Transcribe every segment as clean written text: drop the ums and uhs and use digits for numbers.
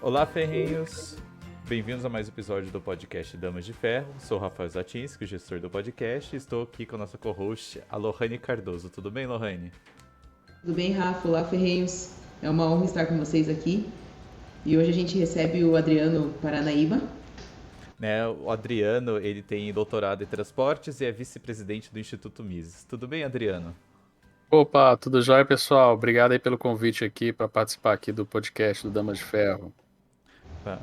Olá, ferrenhos! Bem-vindos a mais um episódio do podcast Damas de Ferro. Sou o Rafael Zatinski, o gestor do podcast, e estou aqui com a nossa co-host, a Lohane Cardoso. Tudo bem, Lohane? Tudo bem, Rafa? Olá, ferrenhos. É uma honra estar com vocês aqui. E hoje a gente recebe o Adriano Paranaíba. O Adriano, ele tem doutorado em transportes e é vice-presidente do Instituto Mises. Tudo bem, Adriano? Opa, tudo jóia, pessoal? Obrigado aí pelo convite aqui para participar aqui do podcast do Damas de Ferro. Tá.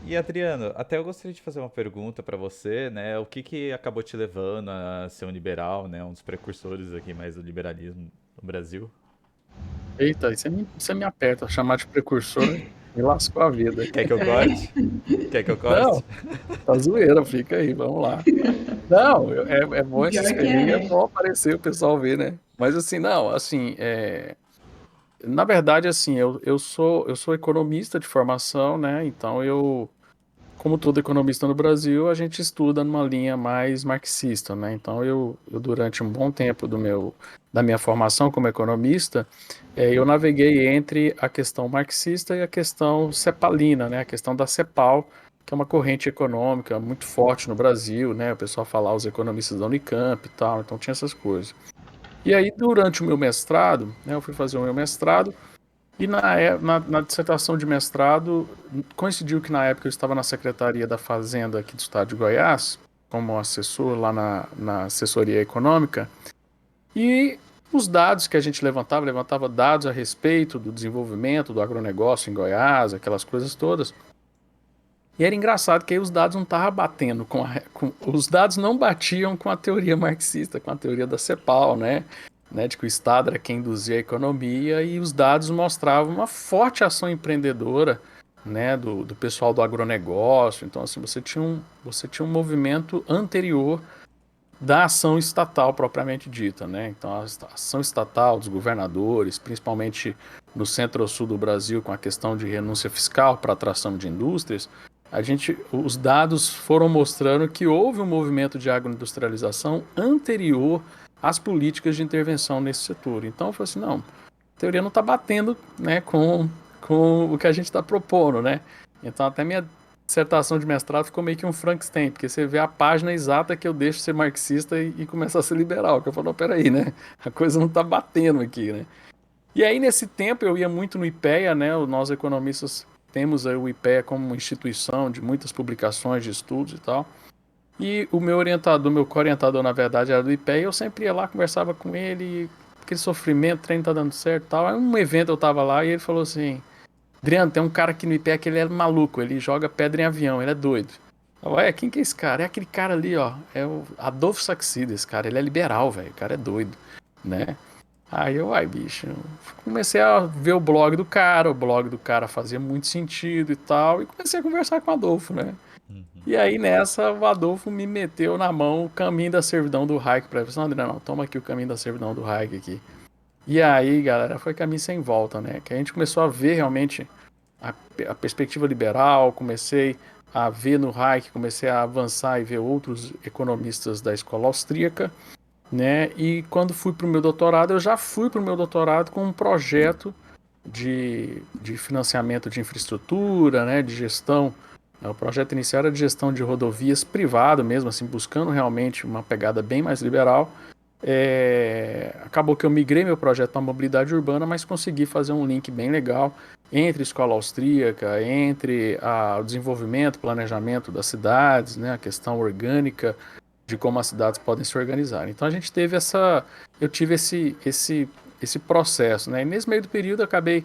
E Adriano, até eu gostaria de fazer uma pergunta para você, né? O que acabou te levando a ser um liberal, né? Um dos precursores aqui mais do liberalismo no Brasil? Eita, você me aperta, chamar de precursor, me lascou a vida. Quer que eu corte? Quer que eu Não, corte? tá zoeira, fica aí, vamos lá. Não, é bom Pior esses que é, ferrinhos, né? é bom aparecer o pessoal ver, né? Mas assim, não, assim, na verdade, assim, eu sou economista de formação, né? Então como todo economista no Brasil, a gente estuda numa linha mais marxista, né? Então, eu durante um bom tempo da minha formação como economista, eu naveguei entre a questão marxista e a questão cepalina, né? A questão da CEPAL, que é uma corrente econômica muito forte no Brasil, né? O pessoal fala os economistas da Unicamp e tal, então tinha essas coisas. E aí, durante o meu mestrado, né, eu fui fazer o meu mestrado, e na dissertação de mestrado, coincidiu que na época eu estava na Secretaria da Fazenda aqui do estado de Goiás, como assessor lá na assessoria econômica, e os dados que a gente levantava dados a respeito do desenvolvimento do agronegócio em Goiás, aquelas coisas todas. E era engraçado que aí os dados não estavam batendo os dados não batiam com a teoria marxista, com a teoria da CEPAL, né? De que o Estado era quem induzia a economia, e os dados mostravam uma forte ação empreendedora, né, do pessoal do agronegócio. Então, assim, você tinha um movimento anterior da ação estatal propriamente dita, né? Então, a ação estatal dos governadores, principalmente no centro-sul do Brasil, com a questão de renúncia fiscal para atração de indústrias, os dados foram mostrando que houve um movimento de agroindustrialização anterior às políticas de intervenção nesse setor. Então, eu falei assim, não, a teoria não está batendo, né, com o que a gente está propondo, né? Então, até minha dissertação de mestrado ficou meio que um Frankenstein, porque você vê a página exata que eu deixo de ser marxista e começar a ser liberal, que eu falo, não, peraí, né? A coisa não está batendo aqui, né? E aí, nesse tempo, eu ia muito no IPEA, né? Nós economistas temos aí o IPEA como uma instituição de muitas publicações de estudos e tal. E o meu co-orientador, na verdade, era do IPEA, e eu sempre ia lá, conversava com ele, aquele sofrimento, o treino tá dando certo e tal. Aí, um evento eu tava lá e ele falou assim: Adriano, tem um cara aqui no IPEA que ele é maluco, ele joga pedra em avião, ele é doido. Eu, quem que é esse cara? É aquele cara ali, ó, é o Adolfo Saxida, esse cara, ele é liberal, velho, o cara é doido, né? Aí eu, bicho, comecei a ver o blog do cara fazia muito sentido e tal, e comecei a conversar com o Adolfo, né? E aí nessa, o Adolfo me meteu na mão o caminho da servidão do Hayek pra ele. Eu falei, André, não, toma aqui o caminho da servidão do Hayek aqui. E aí, galera, foi caminho sem volta, né? Que a gente começou a ver realmente a perspectiva liberal, comecei a ver no Hayek, comecei a avançar e ver outros economistas da escola austríaca, né? E quando fui para o meu doutorado, eu já fui para o meu doutorado com um projeto de financiamento de infraestrutura, né? De gestão. O projeto inicial era de gestão de rodovias privado mesmo, assim, buscando realmente uma pegada bem mais liberal. Acabou que eu migrei meu projeto para mobilidade urbana, mas consegui fazer um link bem legal entre escola austríaca, entre o desenvolvimento, planejamento das cidades, né, a questão orgânica de como as cidades podem se organizar. Então a gente teve eu tive esse processo, né? E nesse meio do período eu acabei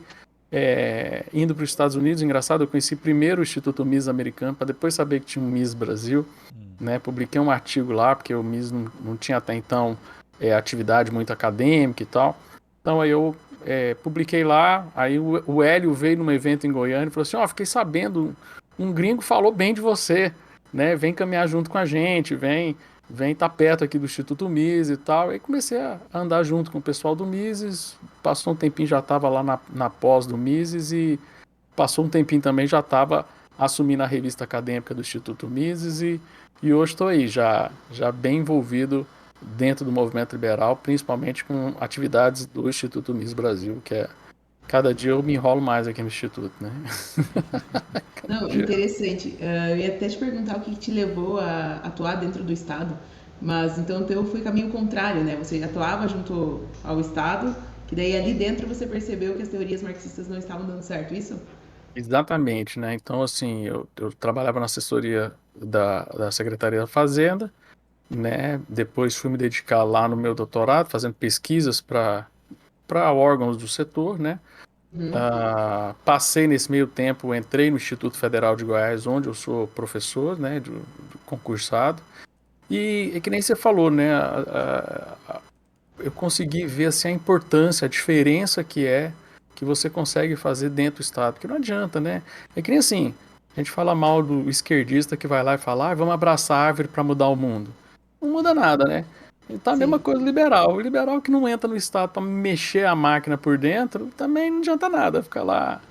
indo para os Estados Unidos. Engraçado, eu conheci primeiro o Instituto Mises americano, para depois saber que tinha um Mises Brasil, né? Publiquei um artigo lá, porque o Mises não tinha até então atividade muito acadêmica e tal. Então aí eu publiquei lá, aí o Hélio veio num evento em Goiânia e falou assim, fiquei sabendo, um gringo falou bem de você, né? Vem caminhar junto com a gente, vem estar perto aqui do Instituto Mises e tal. Aí comecei a andar junto com o pessoal do Mises, passou um tempinho, já estava lá na pós do Mises, e passou um tempinho também, já estava assumindo a revista acadêmica do Instituto Mises, e hoje estou aí, já bem envolvido dentro do movimento liberal, principalmente com atividades do Instituto Mises Brasil, que é Cada dia eu me enrolo mais aqui no Instituto, né? Cada Não, dia. interessante. Eu ia até te perguntar o que te levou a atuar dentro do Estado, mas então o teu foi caminho contrário, né? Você atuava junto ao Estado, que daí ali dentro você percebeu que as teorias marxistas não estavam dando certo, isso? Exatamente, né? Então, assim, eu trabalhava na assessoria da Secretaria da Fazenda, né? Depois fui me dedicar lá no meu doutorado, fazendo pesquisas para órgãos do setor, né? Uhum. Passei nesse meio tempo, entrei no Instituto Federal de Goiás, onde eu sou professor, né? De concursado. E é que nem você falou, né? Eu consegui ver assim, a importância, a diferença que você consegue fazer dentro do Estado. Porque não adianta, né? É que nem assim, a gente fala mal do esquerdista que vai lá e fala, vamos abraçar a árvore para mudar o mundo. Não muda nada, né? Então a mesma Sim. coisa do liberal. O liberal que não entra no Estado para mexer a máquina por dentro, também não adianta nada. Ficar lá,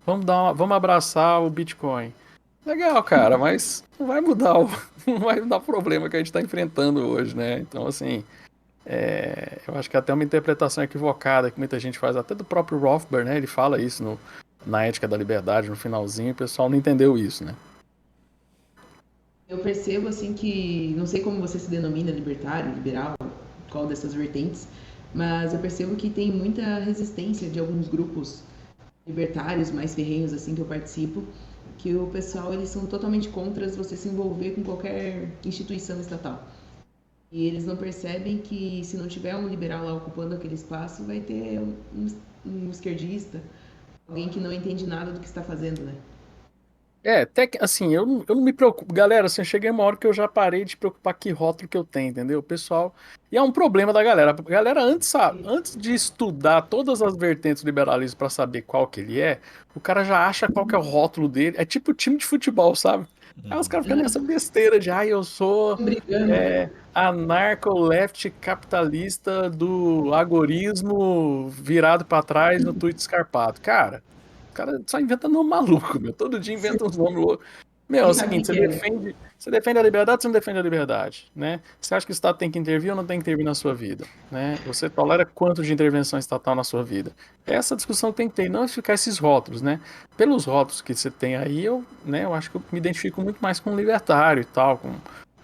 vamos abraçar o Bitcoin. Legal, cara, mas não vai mudar não vai mudar o problema que a gente está enfrentando hoje, né? Então, assim, eu acho que até uma interpretação equivocada que muita gente faz, até do próprio Rothbard, né? Ele fala isso na Ética da Liberdade, no finalzinho, o pessoal não entendeu isso, né? Eu percebo assim que, não sei como você se denomina, libertário, liberal, qual dessas vertentes, mas eu percebo que tem muita resistência de alguns grupos libertários mais ferrenhos assim que eu participo, que o pessoal eles são totalmente contra você se envolver com qualquer instituição estatal. E eles não percebem que se não tiver um liberal lá ocupando aquele espaço, vai ter um esquerdista, alguém que não entende nada do que está fazendo, né? Até que, assim, eu não me preocupo. Galera, assim, eu cheguei uma hora que eu já parei de preocupar que rótulo que eu tenho, entendeu? O pessoal. E é um problema da galera. A galera, antes, sabe, antes de estudar todas as vertentes do liberalismo para saber qual que ele é, o cara já acha qual que é o rótulo dele. É tipo time de futebol, sabe? Aí os caras ficam nessa besteira de, eu sou Brigando. anarco-left capitalista do agorismo virado para trás no tweet escarpado. Cara. O cara só inventa nome maluco, meu. Todo dia inventa uns nomes loucos. Meu, é o Nem sabe o seguinte, que é. você defende a liberdade ou você não defende a liberdade, né? Você acha que o Estado tem que intervir ou não tem que intervir na sua vida, né? Você tolera quanto de intervenção estatal na sua vida? É essa discussão que tem que ter, não ficar esses rótulos, né? Pelos rótulos que você tem aí, eu acho que eu me identifico muito mais com um libertário e tal, com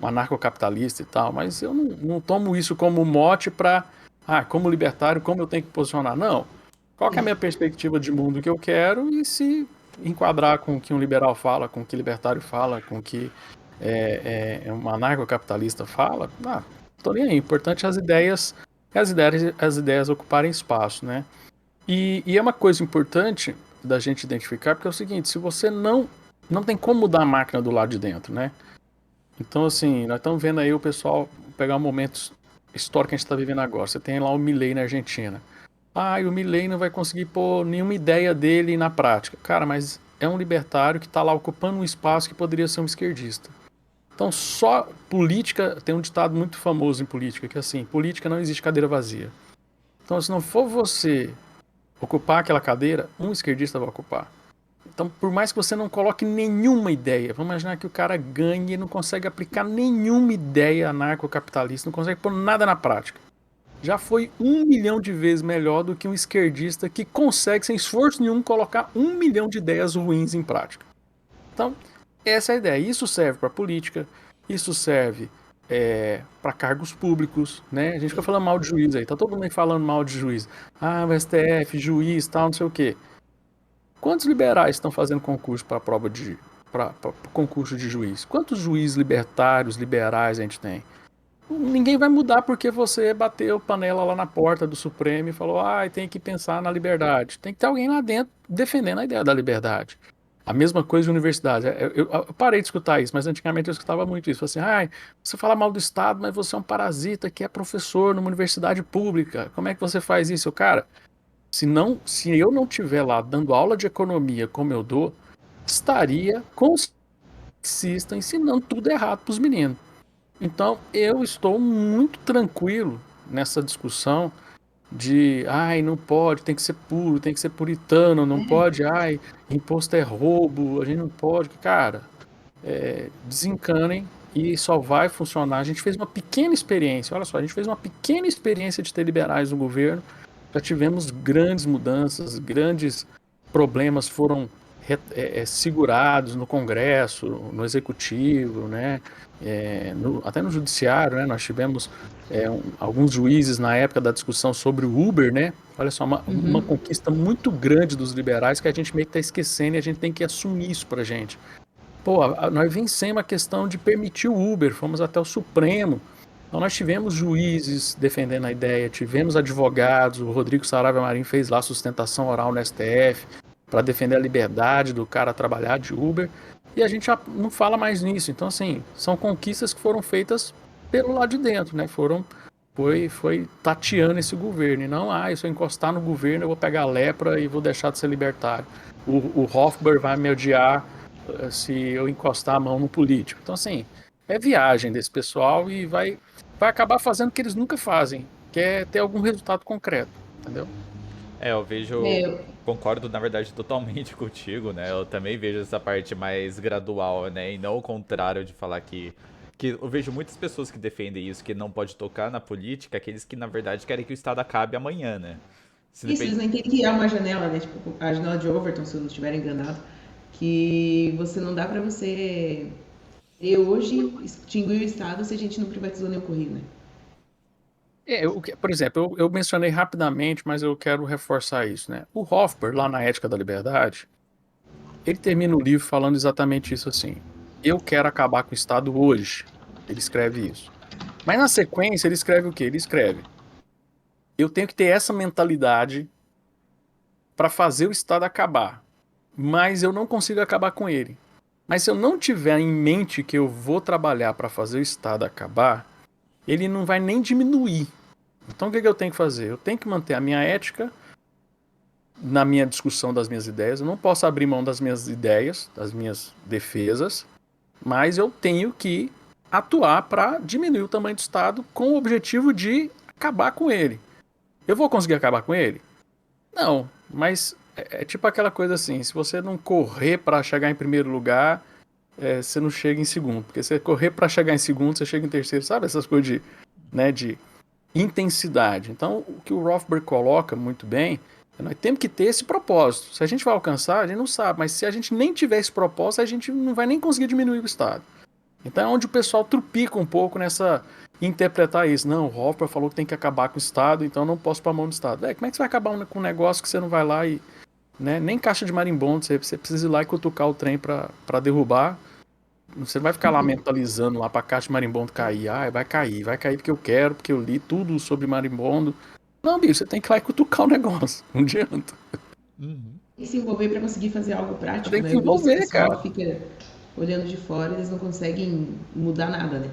um anarcocapitalista e tal, mas eu não tomo isso como mote para, como libertário, como eu tenho que posicionar. Não. Qual que é a minha perspectiva de mundo que eu quero e se enquadrar com o que um liberal fala, com o que libertário fala, com o que um anarcocapitalista fala, tô nem aí. Importante é as ideias ocuparem espaço, né? E é uma coisa importante da gente identificar, porque é o seguinte, se você não tem como mudar a máquina do lado de dentro, né? Então, assim, nós estamos vendo aí o pessoal pegar um momento histórico que a gente está vivendo agora. Você tem lá o Milei na Argentina. E o Milei não vai conseguir pôr nenhuma ideia dele na prática. Cara, mas é um libertário que está lá ocupando um espaço que poderia ser um esquerdista. Então, só política, tem um ditado muito famoso em política, que é assim, política não existe cadeira vazia. Então, se não for você ocupar aquela cadeira, um esquerdista vai ocupar. Então, por mais que você não coloque nenhuma ideia, vamos imaginar que o cara ganhe e não consegue aplicar nenhuma ideia anarcocapitalista, não consegue pôr nada na prática. Já foi 1 milhão de vezes melhor do que um esquerdista que consegue, sem esforço nenhum, colocar 1 milhão de ideias ruins em prática. Então, essa é a ideia. Isso serve para política, isso serve para cargos públicos, né? A gente fica falando mal de juiz aí, tá todo mundo aí falando mal de juiz. O STF, juiz, tal, não sei o quê. Quantos liberais estão fazendo concurso para prova para concurso de juiz? Quantos juízes libertários, liberais a gente tem? Ninguém vai mudar porque você bateu panela lá na porta do Supremo e falou, tem que pensar na liberdade. Tem que ter alguém lá dentro defendendo a ideia da liberdade. A mesma coisa de universidade. Eu parei de escutar isso, mas antigamente eu escutava muito isso. Assim, você fala mal do Estado, mas você é um parasita que é professor numa universidade pública. Como é que você faz isso? Cara, se eu não estiver lá dando aula de economia como eu dou, estaria com ensinando tudo errado para os meninos. Então, eu estou muito tranquilo nessa discussão de, não pode, tem que ser puro, tem que ser puritano, não pode, imposto é roubo, a gente não pode. Cara, desencanem e só vai funcionar. A gente fez uma pequena experiência, olha só, a gente fez uma pequena experiência de ter liberais no governo Já tivemos grandes mudanças, grandes problemas foram segurados no Congresso, no Executivo, né? Até no Judiciário, né? Nós tivemos alguns juízes na época da discussão sobre o Uber, né? Olha só, uma conquista muito grande dos liberais que a gente meio que está esquecendo e a gente tem que assumir isso pra gente. Pô, nós vencemos a questão de permitir o Uber, fomos até o Supremo. Então nós tivemos juízes defendendo a ideia, tivemos advogados, o Rodrigo Saravia Marinho fez lá sustentação oral no STF para defender a liberdade do cara trabalhar de Uber, e a gente já não fala mais nisso. Então, assim, são conquistas que foram feitas pelo lado de dentro, né? Foi tateando esse governo, e não, se eu encostar no governo eu vou pegar lepra e vou deixar de ser libertário. O Hofbauer vai me odiar se eu encostar a mão no político. Então, assim, é viagem desse pessoal e vai acabar fazendo o que eles nunca fazem, que é ter algum resultado concreto, entendeu? Eu vejo, É, concordo na verdade totalmente contigo, né? Eu também vejo essa parte mais gradual, né? E não o contrário de falar que eu vejo muitas pessoas que defendem isso, que não pode tocar na política, aqueles que na verdade querem que o Estado acabe amanhã, né? Se isso, eles depende... não entendem que há uma janela, né? Tipo, a janela de Overton, se eu não estiver enganado, que você não dá pra você ter hoje extinguir o Estado se a gente não privatizou nenhum Correio, né? Por exemplo, eu mencionei rapidamente, mas eu quero reforçar isso, né? O Hofbauer, lá na Ética da Liberdade, ele termina o livro falando exatamente isso assim. Eu quero acabar com o Estado hoje. Ele escreve isso. Mas na sequência ele escreve o quê? Ele escreve: eu tenho que ter essa mentalidade para fazer o Estado acabar, mas eu não consigo acabar com ele. Mas se eu não tiver em mente que eu vou trabalhar para fazer o Estado acabar, ele não vai nem diminuir. Então o que eu tenho que fazer? Eu tenho que manter a minha ética na minha discussão das minhas ideias. Eu não posso abrir mão das minhas ideias, das minhas defesas, mas eu tenho que atuar para diminuir o tamanho do Estado com o objetivo de acabar com ele. Eu vou conseguir acabar com ele? Não, mas é tipo aquela coisa assim, se você não correr para chegar em primeiro lugar, você não chega em segundo, porque se você correr para chegar em segundo, você chega em terceiro, sabe? Essas coisas de intensidade. Então, o que o Rothbard coloca muito bem, nós temos que ter esse propósito. Se a gente vai alcançar, a gente não sabe, mas se a gente nem tiver esse propósito, a gente não vai nem conseguir diminuir o Estado. Então é onde o pessoal trupica um pouco nessa interpretar isso. Não, o Hofbauer falou que tem que acabar com o Estado, então eu não posso pôr a mão no Estado. Como é que você vai acabar com um negócio que você não vai lá e... Né, nem caixa de marimbondo, você precisa ir lá e cutucar o trem para derrubar. Você não vai ficar lá mentalizando lá pra caixa de marimbondo cair. Vai cair porque eu quero, porque eu li tudo sobre marimbondo. Não, bicho, você tem que ir lá e cutucar o negócio. Não adianta. Uhum. Tem que se envolver para conseguir fazer algo Você prático, tem que né? se Eu vejo que o envolver, pessoal cara. fica olhando de fora, eles não conseguem mudar nada, né?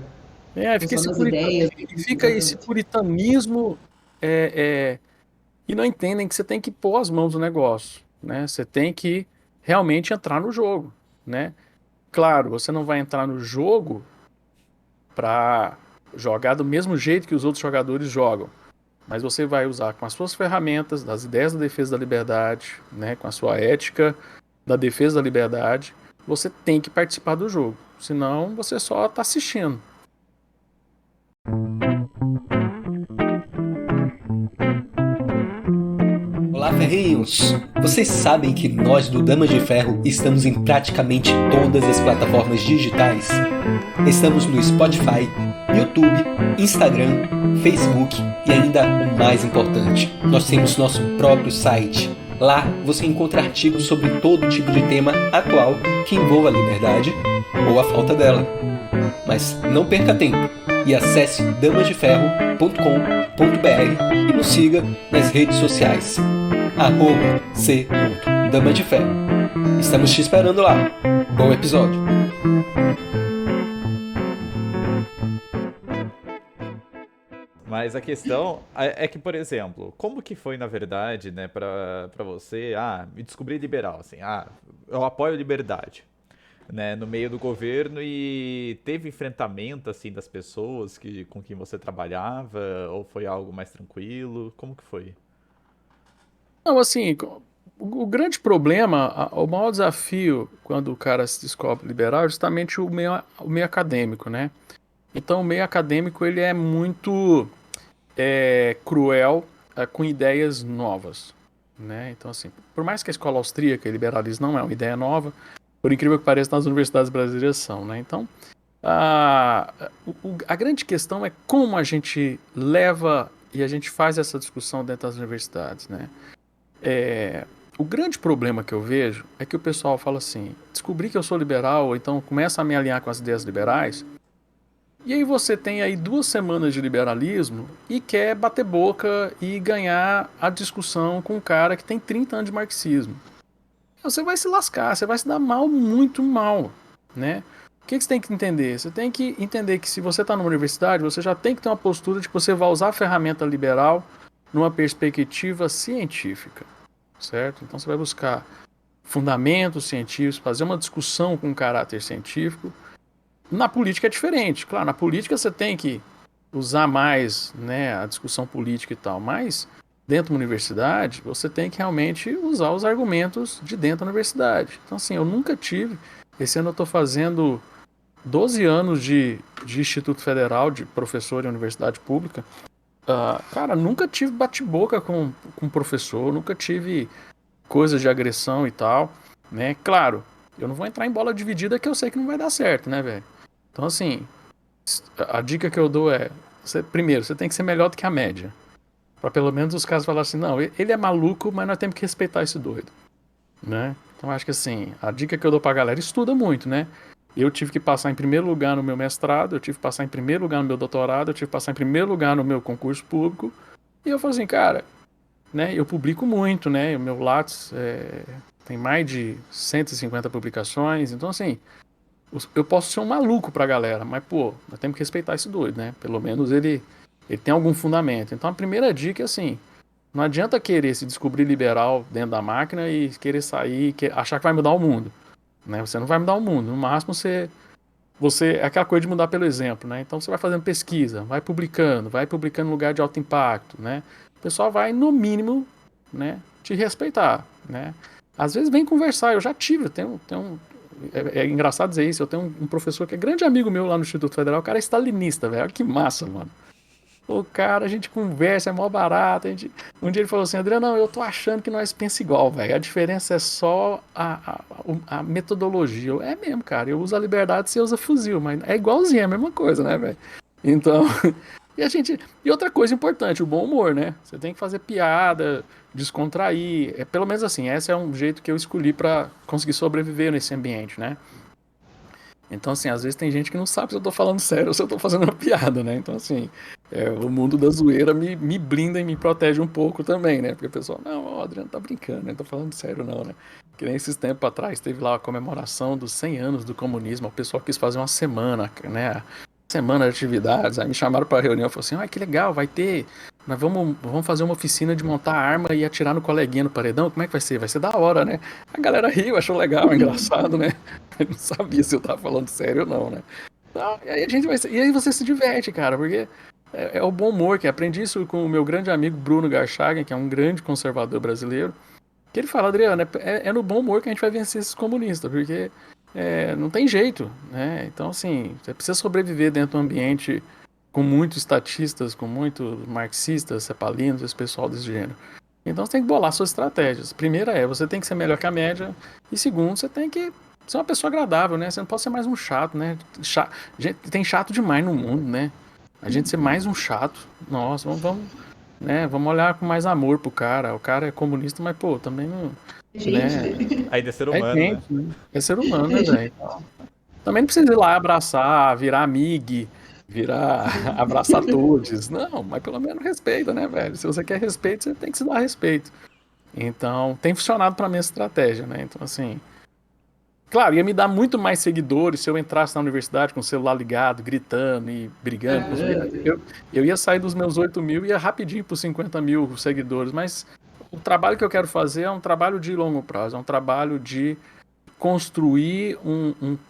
Ficam só nas ideias. Fica esse Exatamente. puritanismo é, é, e não entendem que você tem que pôr as mãos no negócio, né? Você tem que realmente entrar no jogo, né? Claro, você não vai entrar no jogo para jogar do mesmo jeito que os outros jogadores jogam, mas você vai usar com as suas ferramentas, das ideias da defesa da liberdade, né, com a sua ética da defesa da liberdade, você tem que participar do jogo, senão você só está assistindo. Olá, ferrinhos! Vocês sabem que nós do Damas de Ferro estamos em praticamente todas as plataformas digitais? Estamos no Spotify, YouTube, Instagram, Facebook e ainda o mais importante, nós temos nosso próprio site. Lá você encontra artigos sobre todo tipo de tema atual que envolva a liberdade ou a falta dela. Mas não perca tempo e acesse damasdeferro.com.br e nos siga nas redes sociais. @c.damasdeferro. Estamos te esperando lá. Bom episódio. Mas a questão é que, por exemplo, como que foi, na verdade, né, pra você, me descobrir liberal, assim, eu apoio a liberdade, né, no meio do governo e teve enfrentamento, assim, das pessoas com quem você trabalhava, ou foi algo mais tranquilo? Como que foi? Não, assim, o grande problema, o maior desafio quando o cara se descobre liberal é justamente o meio acadêmico, né? Então o meio acadêmico ele é muito cruel com ideias novas, né? Então, assim, por mais que a escola austríaca e liberalismo não é uma ideia nova, por incrível que pareça, nas universidades brasileiras são, né? Então, a grande questão é como a gente leva e a gente faz essa discussão dentro das universidades, né? O grande problema que eu vejo é que o pessoal fala assim, descobri que eu sou liberal, ou então começa a me alinhar com as ideias liberais, e aí você tem aí 2 semanas de liberalismo e quer bater boca e ganhar a discussão com um cara que tem 30 anos de marxismo. Você vai se lascar, você vai se dar mal, muito mal, né? O que você tem que entender? Você tem que entender que se você está numa universidade, você já tem que ter uma postura de que você vai usar a ferramenta liberal numa perspectiva científica, certo? Então você vai buscar fundamentos científicos, fazer uma discussão com caráter científico. Na política é diferente, claro, na política você tem que usar mais, né, a discussão política e tal, mas dentro da universidade você tem que realmente usar os argumentos de dentro da universidade. Então assim, eu nunca tive, esse ano eu estou fazendo 12 anos de Instituto Federal, de professor em universidade pública. Cara, nunca tive bate-boca com professor, nunca tive coisas de agressão e tal, né? Claro, eu não vou entrar em bola dividida que eu sei que não vai dar certo, né, velho? Então, assim, a dica que eu dou é, primeiro, você tem que ser melhor do que a média. Pra pelo menos os caras falarem assim, não, ele é maluco, mas nós temos que respeitar esse doido, né? Então, acho que assim, a dica que eu dou pra galera, estuda muito, né? Eu tive que passar em primeiro lugar no meu mestrado, eu tive que passar em primeiro lugar no meu doutorado, eu tive que passar em primeiro lugar no meu concurso público. E eu falei assim, cara, né, eu publico muito, né? O meu Lattes tem mais de 150 publicações. Então, assim, eu posso ser um maluco pra galera, mas, pô, nós temos que respeitar esse doido, né? Pelo menos ele tem algum fundamento. Então, a primeira dica é assim, não adianta querer se descobrir liberal dentro da máquina e querer sair, achar que vai mudar o mundo. Né? Você não vai mudar o mundo, no máximo você é aquela coisa de mudar pelo exemplo, né? Então você vai fazendo pesquisa, vai publicando em lugar de alto impacto, né? O pessoal vai, no mínimo, né, te respeitar, né? Às vezes vem conversar, eu já tive, é engraçado dizer isso, eu tenho um professor que é grande amigo meu lá no Instituto Federal, o cara é stalinista, velho, olha que massa, mano. O cara, a gente conversa, é mó barato. Um dia ele falou assim, Adriano, não, eu tô achando que nós pensamos igual, velho. A diferença é só a metodologia. É mesmo, cara. Eu uso a liberdade, você usa fuzil, mas é igualzinho, é a mesma coisa, né, velho? Então, e outra coisa importante, o bom humor, né? Você tem que fazer piada, descontrair. Pelo menos assim, esse é um jeito que eu escolhi pra conseguir sobreviver nesse ambiente, né? Então, assim, às vezes tem gente que não sabe se eu tô falando sério ou se eu tô fazendo uma piada, né? Então, assim, o mundo da zoeira me blinda e me protege um pouco também, né? Porque o pessoal, não, o Adriano tá brincando, né? Não tô falando sério não, né? Que nem esses tempos atrás, teve lá a comemoração dos 100 anos do comunismo, o pessoal quis fazer uma semana, né? Semana de atividades, aí me chamaram pra reunião, falaram assim, que legal, vai ter... Nós vamos fazer uma oficina de montar arma e atirar no coleguinha no paredão, como é que vai ser? Vai ser da hora, né? A galera riu, achou legal, engraçado, né? Eu não sabia se eu tava falando sério ou não, né? Então, e aí você se diverte, cara, porque é o bom humor, que aprendi isso com o meu grande amigo Bruno Garchagen, que é um grande conservador brasileiro, que ele fala, Adriano, é no bom humor que a gente vai vencer esses comunistas, porque não tem jeito, né? Então, assim, você precisa sobreviver dentro de um ambiente com muitos estatistas, com muitos marxistas, cepalinos, esse pessoal desse gênero. Então você tem que bolar suas estratégias. Primeira você tem que ser melhor que a média, e segundo, você tem que ser uma pessoa agradável, né? Você não pode ser mais um chato, né? Tem chato demais no mundo, né? A gente ser mais um chato, nossa, vamos olhar com mais amor pro cara. O cara é comunista, mas, pô, também não... Gente, né? Aí é ser humano, né? É ser humano, né, velho? Também não precisa ir lá abraçar, virar amigo, abraçar todos. Não, mas pelo menos respeita, né, velho? Se você quer respeito, você tem que se dar respeito. Então, tem funcionado pra mim essa estratégia, né? Então, assim... Claro, ia me dar muito mais seguidores se eu entrasse na universidade com o celular ligado, gritando e brigando. Eu ia sair dos meus 8 mil e ia rapidinho para os 50 mil seguidores, mas o trabalho que eu quero fazer é um trabalho de longo prazo, é um trabalho de construir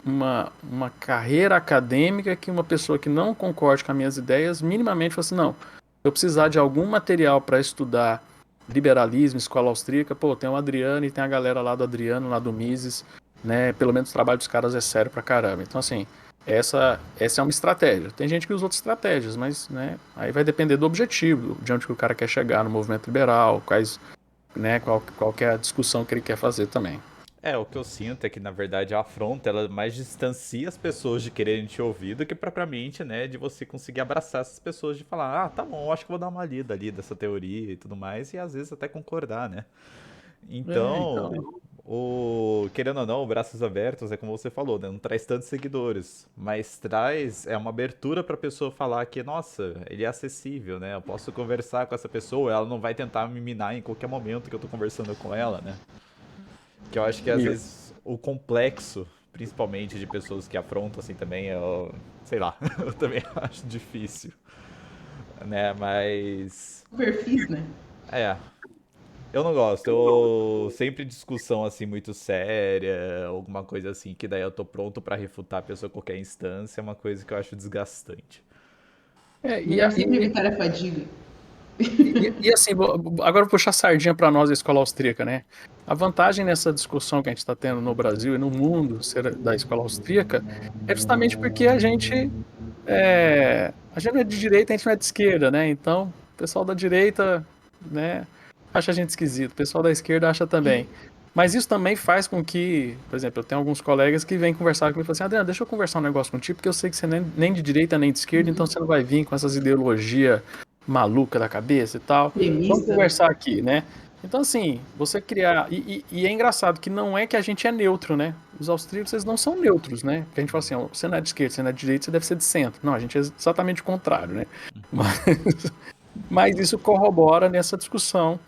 uma carreira acadêmica que uma pessoa que não concorde com as minhas ideias minimamente fala assim, não, eu precisar de algum material para estudar liberalismo, escola austríaca, pô, tem o Adriano e tem a galera lá do Adriano, lá do Mises, né, pelo menos o trabalho dos caras é sério pra caramba. Então, assim, Essa é uma estratégia. Tem gente que usa outras estratégias, mas, né, aí vai depender do objetivo, de onde que o cara quer chegar no movimento liberal, qual que é a discussão que ele quer fazer também. O que eu sinto é que, na verdade, a afronta, ela mais distancia as pessoas de quererem te ouvir do que propriamente, né, de você conseguir abraçar essas pessoas, de falar, ah, tá bom, acho que vou dar uma lida ali dessa teoria e tudo mais, e às vezes até concordar, né? Então, Então, querendo ou não, braços abertos é como você falou, né? Não traz tantos seguidores, mas traz uma abertura para a pessoa falar que, nossa, ele é acessível, né? Eu posso conversar com essa pessoa, ela não vai tentar me minar em qualquer momento que eu tô conversando com ela, né? Que eu acho que às isso. vezes o complexo, principalmente de pessoas que afrontam assim também, sei lá, eu também acho difícil, né? Mas Perfis, né? é, eu não gosto. Eu sempre discussão assim muito séria, alguma coisa assim que daí eu tô pronto pra refutar a pessoa a qualquer instância, é uma coisa que eu acho desgastante. É, Melhor sempre evitar a fadiga. assim, agora vou puxar a sardinha para nós da escola austríaca, né? A vantagem nessa discussão que a gente está tendo no Brasil e no mundo da escola austríaca é justamente porque a gente não é de direita, a gente não é de esquerda, né? Então, o pessoal da direita, né, acha a gente esquisito, o pessoal da esquerda acha também. Mas isso também faz com que, por exemplo, eu tenho alguns colegas que vêm conversar comigo e falam assim, Adriano, deixa eu conversar um negócio contigo, porque eu sei que você nem de direita nem de esquerda, então você não vai vir com essas ideologias maluca da cabeça e tal. Vamos Extremista, né? conversar aqui, né? Então, assim, você criar. E é engraçado que não é que a gente é neutro, né? Os austríacos, eles não são neutros, né? Porque a gente fala assim, ó, você não é de esquerda, você não é de direita, você deve ser de centro. Não, a gente é exatamente o contrário, né? Mas, mas isso corrobora nessa discussão,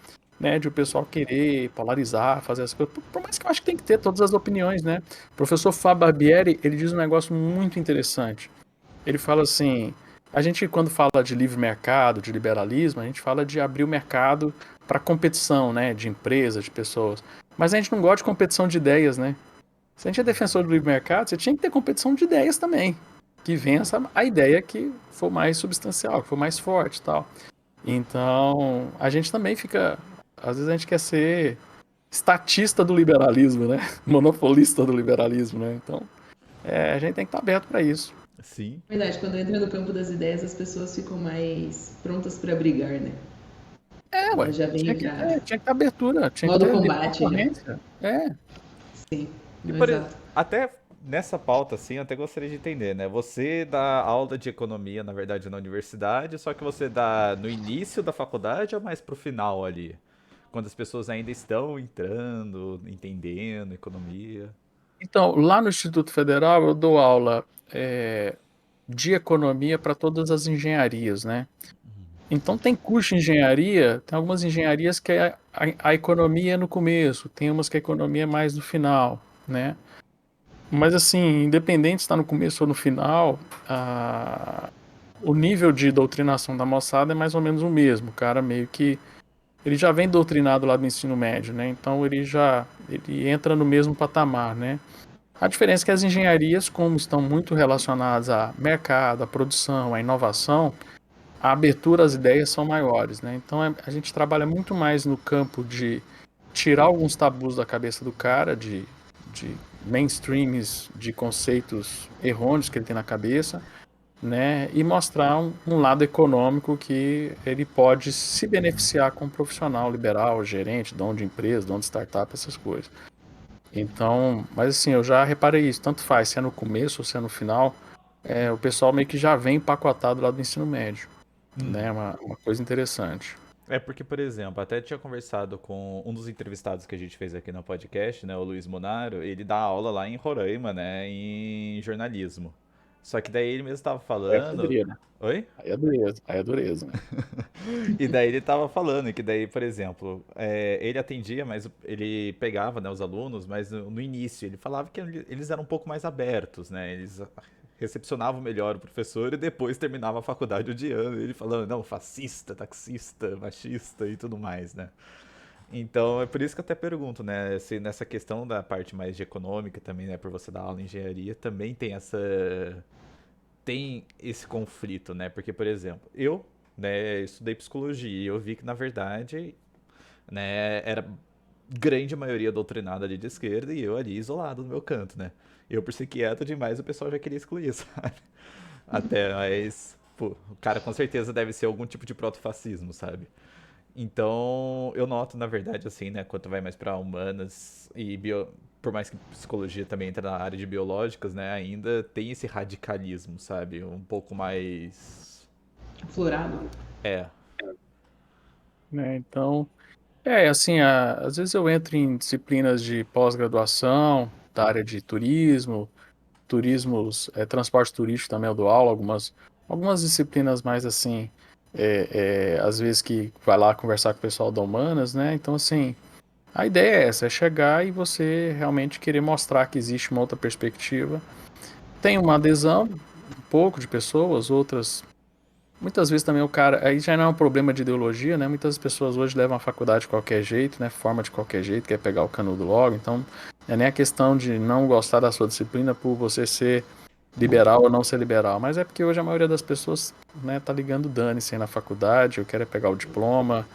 né? De o pessoal querer polarizar, fazer as coisas. Por mais que eu acho que tem que ter todas as opiniões, né? O professor Fábio Barbieri, ele diz um negócio muito interessante. Ele fala assim: a gente, quando fala de livre mercado, de liberalismo, a gente fala de abrir o mercado para competição, né? De empresas, de pessoas. Mas a gente não gosta de competição de ideias, né? Se a gente é defensor do livre mercado, você tinha que ter competição de ideias também. Que vença a ideia que for mais substancial, que for mais forte e tal. Então, a gente também fica. Às vezes a gente quer ser estatista do liberalismo, né? Monopolista do liberalismo, né? Então, a gente tem que estar aberto para isso. Sim. Verdade, quando entra no campo das ideias, as pessoas ficam mais prontas para brigar, né? Ué, Elas já vêm pra tinha que ter abertura, tinha que modo ter livre combate já. concorrência. Sim, E não, exato. até nessa pauta, assim, eu até gostaria de entender, né? Você dá aula de economia, na verdade, na universidade, só que você dá no início da faculdade ou mais pro final ali? Quando as pessoas ainda estão entrando, entendendo economia. Então, lá no Instituto Federal, eu dou aula de economia para todas as engenharias, né? Então, tem curso de engenharia, tem algumas engenharias que a economia é no começo, tem umas que a economia é mais no final, né? Mas, assim, independente se está no começo ou no final, o nível de doutrinação da moçada é mais ou menos o mesmo. O cara meio que ele já vem doutrinado lá do ensino médio, né? Então ele entra no mesmo patamar, né? A diferença é que as engenharias, como estão muito relacionadas a mercado, a produção, a inovação, a abertura às ideias são maiores, né? Então a gente trabalha muito mais no campo de tirar alguns tabus da cabeça do cara, de mainstreams, de conceitos errôneos que ele tem na cabeça, né, e mostrar um lado econômico que ele pode se beneficiar como profissional liberal, gerente, dono de empresa, dono de startup, essas coisas. Então, mas assim, eu já reparei isso, tanto faz se é no começo ou se é no final, o pessoal meio que já vem empacotado lá do ensino médio, né, uma coisa interessante. É porque, por exemplo, até tinha conversado com um dos entrevistados que a gente fez aqui no podcast, né, o Luiz Munaro, ele dá aula lá em Roraima, né, em jornalismo. Só que daí ele mesmo estava Aí é falando. pedreira, Oi? aí é dureza, né? E daí ele tava falando que daí, por exemplo, ele atendia, mas ele pegava, né, os alunos, mas no início ele falava que eles eram um pouco mais abertos, né? Eles recepcionavam melhor o professor e depois terminava a faculdade odiando ele falando, não, fascista, taxista, machista e tudo mais, né? Então é por isso que eu até pergunto, né, se nessa questão da parte mais de econômica também, né, por você dar aula em engenharia, também tem esse conflito, né? Porque, por exemplo, eu, né, estudei psicologia e eu vi que, na verdade, né, era grande maioria doutrinada ali de esquerda e eu ali isolado no meu canto, né? Eu, por ser quieto demais, o pessoal já queria excluir, sabe? Até, mas, pô, o cara com certeza deve ser algum tipo de protofascismo, sabe? Então, eu noto, na verdade, assim, né, quanto vai mais pra humanas e por mais que psicologia também entra na área de biológicas, né, ainda tem esse radicalismo, sabe? Um pouco mais. Aflorado. É. Né? Então, assim, às vezes eu entro em disciplinas de pós-graduação, da área de turismos, transporte turístico também eu dou aula, algumas disciplinas mais assim, às vezes que vai lá conversar com o pessoal da Humanas, né? Então, assim, a ideia é essa, é chegar e você realmente querer mostrar que existe uma outra perspectiva. Tem uma adesão, um pouco de pessoas, outras. Muitas vezes também o cara. Aí já não é um problema de ideologia, né? Muitas pessoas hoje levam a faculdade de qualquer jeito, né? Forma de qualquer jeito, quer pegar o canudo logo. Então, não é nem a questão de não gostar da sua disciplina por você ser liberal ou não ser liberal. Mas é porque hoje a maioria das pessoas, né, tá ligando dane-se aí na faculdade, eu quero é pegar o diploma.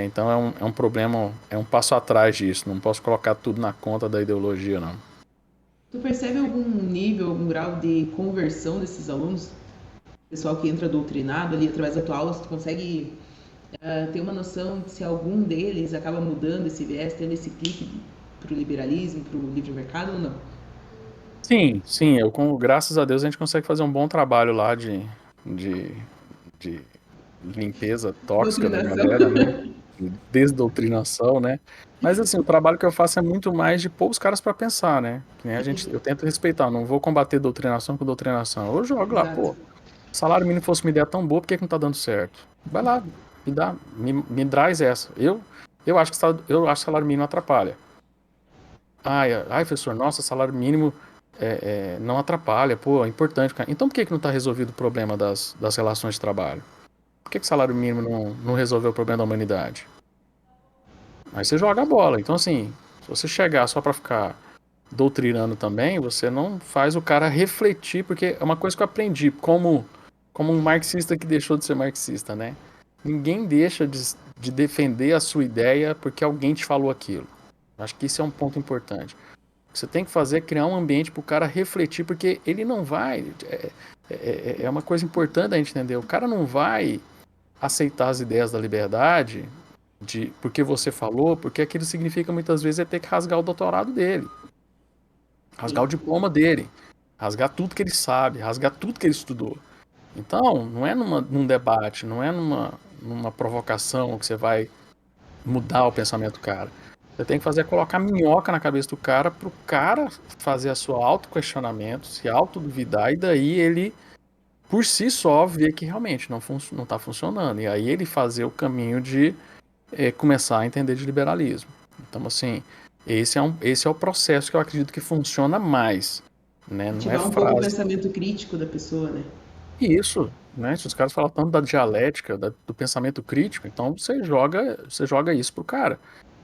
Então é um problema, é um passo atrás disso. Não posso colocar tudo na conta da ideologia, não. Tu percebe algum nível, algum grau de conversão desses alunos? Pessoal que entra doutrinado ali através da tua aula, tu consegue ter uma noção de se algum deles acaba mudando esse viés, tendo esse clique pro liberalismo, pro livre mercado ou não? Sim, sim, graças a Deus a gente consegue fazer um bom trabalho lá de, de limpeza tóxica da galera, né? Doutrinação. Desdoutrinação, né? Mas assim, o trabalho que eu faço é muito mais de pôr os caras pra pensar, né? Que nem eu tento respeitar, não vou combater doutrinação com doutrinação. Eu jogo lá, Exato. pô, salário mínimo fosse uma ideia tão boa, por que que não tá dando certo? Vai lá, me traz essa. Eu acho que eu acho que salário mínimo atrapalha. Ai, professor, nossa, salário mínimo não atrapalha, pô, é importante, cara. Então por que que não tá resolvido o problema das relações de trabalho? Por que que o salário mínimo não resolveu o problema da humanidade? Aí você joga a bola. Então, assim, se você chegar só pra ficar doutrinando também, você não faz o cara refletir, porque é uma coisa que eu aprendi como um marxista que deixou de ser marxista, né? Ninguém deixa de defender a sua ideia porque alguém te falou aquilo. Acho que isso é um ponto importante. O que você tem que fazer é criar um ambiente para o cara refletir, porque ele não vai. É uma coisa importante a gente entender. O cara não vai aceitar as ideias da liberdade porque você falou, porque aquilo significa muitas vezes é ter que rasgar o doutorado dele, rasgar o diploma dele, rasgar tudo que ele sabe, rasgar tudo que ele estudou. Então, não é num debate, não é numa provocação que você vai mudar o pensamento do cara. Você tem que fazer é colocar minhoca na cabeça do cara pro cara fazer a sua auto-questionamento, se auto-duvidar, e daí ele, por si só, ver que realmente não tá funcionando. E aí ele fazer o caminho de começar a entender de liberalismo. Então, assim, esse é o processo que eu acredito que funciona mais, né? Não é Ativar um pouco o frase. pensamento crítico da pessoa, né? Isso, né? Se os caras falam tanto da dialética, do pensamento crítico, então você joga isso pro cara,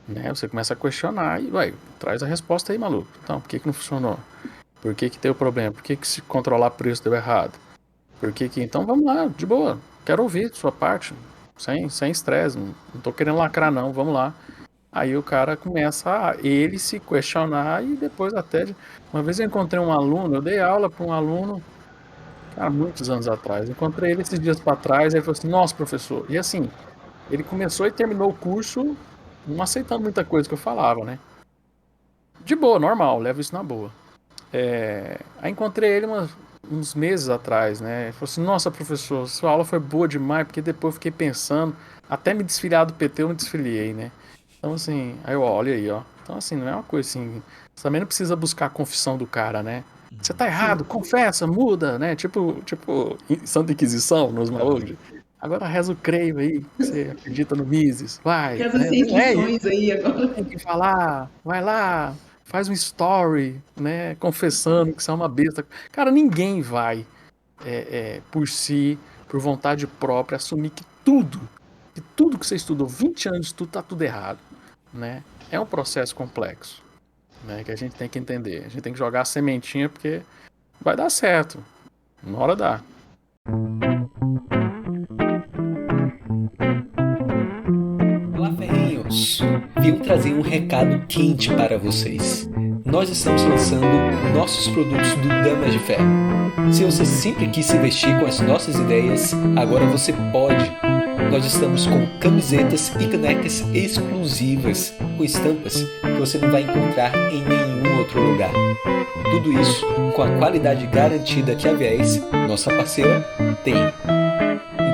né? Você começa a questionar e vai, traz a resposta aí, maluco. Então, por que que não funcionou? Por que que tem o problema? Por que que se controlar preço deu errado? Por que que... Então vamos lá, de boa. Quero ouvir sua parte, sem estresse, não tô querendo lacrar não, vamos lá. Aí o cara começa a ele se questionar e depois até... Uma vez eu encontrei um aluno, eu dei aula para um aluno, cara, muitos anos atrás. Encontrei ele esses dias para trás, aí ele falou assim, nossa, professor. E assim, ele começou e terminou o curso não aceitando muita coisa que eu falava, né? De boa, normal, levo isso na boa. Aí encontrei ele uns meses atrás, né? Ele falou assim, nossa, professor, sua aula foi boa demais, porque depois eu fiquei pensando, até me desfiliar do PT eu me desfiliei, né? Então assim, aí eu, olha aí, ó. Então assim, não é uma coisa assim, você também não precisa buscar a confissão do cara, né? Você tá errado, Sim. confessa, muda, né? Tipo, Santa Inquisição nos Aham. malucos. Agora reza o creio aí, que você acredita no Mises, vai, Reza né? sem Não é isso. instruções aí agora. Tem que falar, vai lá, faz um story, né? Confessando que você é uma besta. Cara, ninguém vai, por si, por vontade própria, assumir que tudo que você estudou, 20 anos de estudo, tá tudo errado, né? É um processo complexo, né? Que a gente tem que entender. A gente tem que jogar a sementinha porque vai dar certo. Uma hora dá. Olá, Ferrinho! irmãos, venho trazer um recado quente para vocês. Nós estamos lançando nossos produtos do Damas de Ferro. Se você sempre quis se vestir com as nossas ideias, agora você pode. Nós estamos com camisetas e canecas exclusivas, com estampas que você não vai encontrar em nenhum outro lugar. Tudo isso com a qualidade garantida que a Viés, nossa parceira, tem.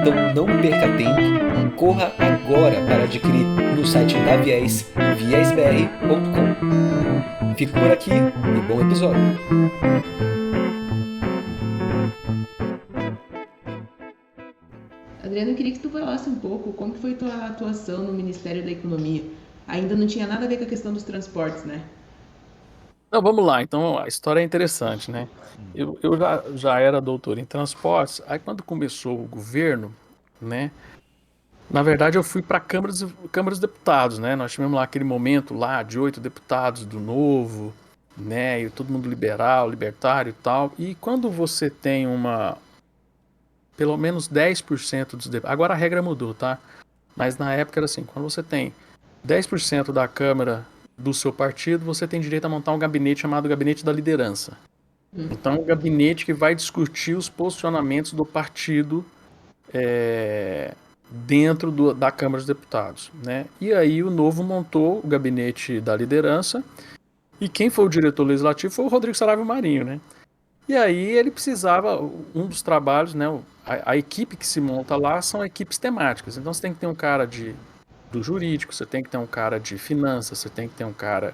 Então não perca tempo, corra agora para adquirir no site da Viés, viesbr.com. Fico por aqui e bom episódio. Adriano, eu queria que tu falasse um pouco como que foi tua atuação no Ministério da Economia. Ainda não tinha nada a ver com a questão dos transportes, né? Então vamos lá, então a história é interessante, né? Eu já era doutor em transportes, aí quando começou o governo, né? Na verdade eu fui para câmaras de deputados, né? Nós tivemos lá aquele momento lá de 8 deputados do Novo, né? E todo mundo liberal, libertário e tal. E quando você tem pelo menos 10% dos deputados, agora a regra mudou, tá? Mas na época era assim, quando você tem 10% da Câmara do seu partido, você tem direito a montar um gabinete chamado Gabinete da Liderança. Então, um gabinete que vai discutir os posicionamentos do partido dentro da Câmara dos Deputados, né? E aí o Novo montou o Gabinete da Liderança e quem foi o diretor legislativo foi o Rodrigo Saravia Marinho, né? E aí ele precisava, um dos trabalhos, né? A equipe que se monta lá são equipes temáticas. Então você tem que ter um cara do jurídico, você tem que ter um cara de finanças, você tem que ter um cara,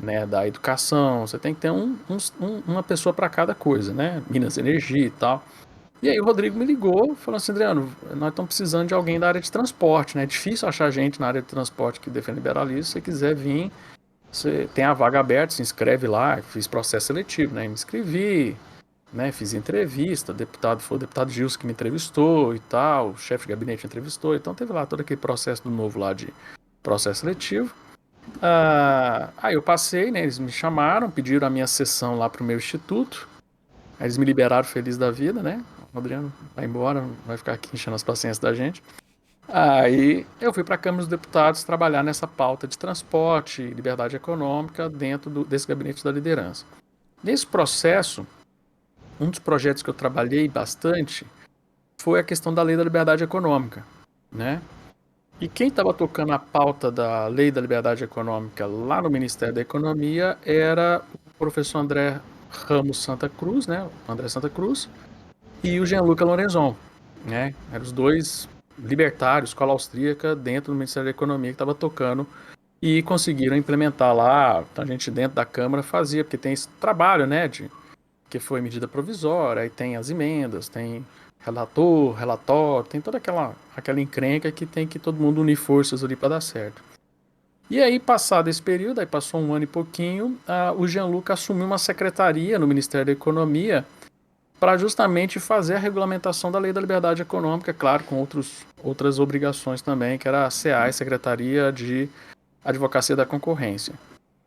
né, da educação, você tem que ter uma pessoa para cada coisa, né? Minas, energia e tal. E aí o Rodrigo me ligou, falou assim, Adriano, nós estamos precisando de alguém da área de transporte, né? É difícil achar gente na área de transporte que defende liberalismo. Se você quiser vir, você tem a vaga aberta, se inscreve lá. Fiz processo seletivo, né? Me inscrevi, né? Fiz entrevista, foi o deputado Gilson que me entrevistou e tal, o chefe de gabinete entrevistou, então teve lá todo aquele processo do Novo lá de processo seletivo. Aí eu passei, né? Eles me chamaram, pediram a minha sessão lá pro meu instituto, aí eles me liberaram feliz da vida, né? O Adriano vai embora, não vai ficar aqui enchendo as paciências da gente. Aí eu fui para a Câmara dos Deputados trabalhar nessa pauta de transporte e liberdade econômica dentro desse gabinete da liderança. Nesse processo, um dos projetos que eu trabalhei bastante foi a questão da Lei da Liberdade Econômica, né? E quem estava tocando a pauta da Lei da Liberdade Econômica lá no Ministério da Economia era o professor André Ramos Santa Cruz, né? O André Santa Cruz e o Gianluca Lorenzon, né? Eram os dois libertários, escola austríaca, dentro do Ministério da Economia que estava tocando e conseguiram implementar lá. A gente dentro da Câmara fazia, porque tem esse trabalho, né? Que foi medida provisória, aí tem as emendas, tem relatório, tem toda aquela encrenca que tem que todo mundo unir forças ali para dar certo. E aí, passado esse período, aí passou um ano e pouquinho, o Gianluca assumiu uma secretaria no Ministério da Economia para justamente fazer a regulamentação da Lei da Liberdade Econômica, claro, com outras obrigações também, que era a SEAI, Secretaria de Advocacia da Concorrência.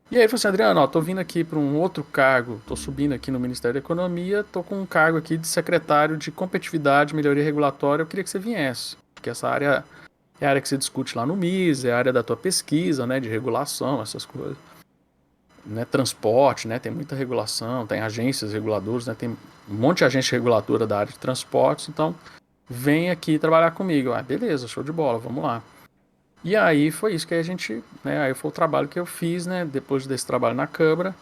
E aí ele falou assim, Adriano, tô vindo aqui para um outro cargo, tô subindo aqui no Ministério da Economia, tô com um cargo aqui de secretário de Competitividade e Melhoria Regulatória, eu queria que você viesse, porque essa área é a área que você discute lá no MIS, é a área da tua pesquisa, né, de regulação, essas coisas. Né, transporte, né, tem muita regulação, tem agências reguladoras, né, tem um monte de agência reguladora da área de transportes, então vem aqui trabalhar comigo. Beleza, show de bola, vamos lá. E aí foi isso que a gente, né, aí foi o trabalho que eu fiz, né, depois desse trabalho na Câmara,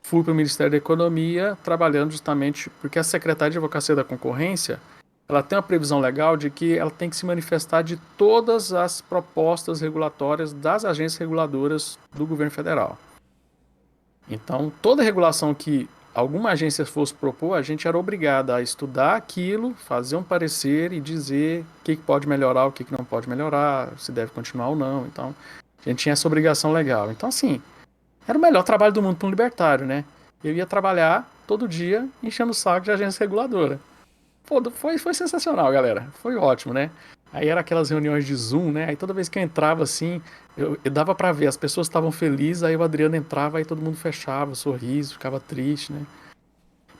fui para o Ministério da Economia, trabalhando justamente, porque a Secretaria de Advocacia da Concorrência, ela tem uma previsão legal de que ela tem que se manifestar de todas as propostas regulatórias das agências reguladoras do governo federal. Então, toda regulação que alguma agência fosse propor, a gente era obrigada a estudar aquilo, fazer um parecer e dizer o que pode melhorar, o que não pode melhorar, se deve continuar ou não. Então, a gente tinha essa obrigação legal. Então, assim, era o melhor trabalho do mundo para um libertário, né? Eu ia trabalhar todo dia enchendo o saco de agência reguladora. Pô, foi sensacional, galera. Foi ótimo, né? Aí era aquelas reuniões de Zoom, né? Aí toda vez que eu entrava assim, eu dava pra ver, as pessoas estavam felizes, aí o Adriano entrava, aí todo mundo fechava, sorriso, ficava triste, né?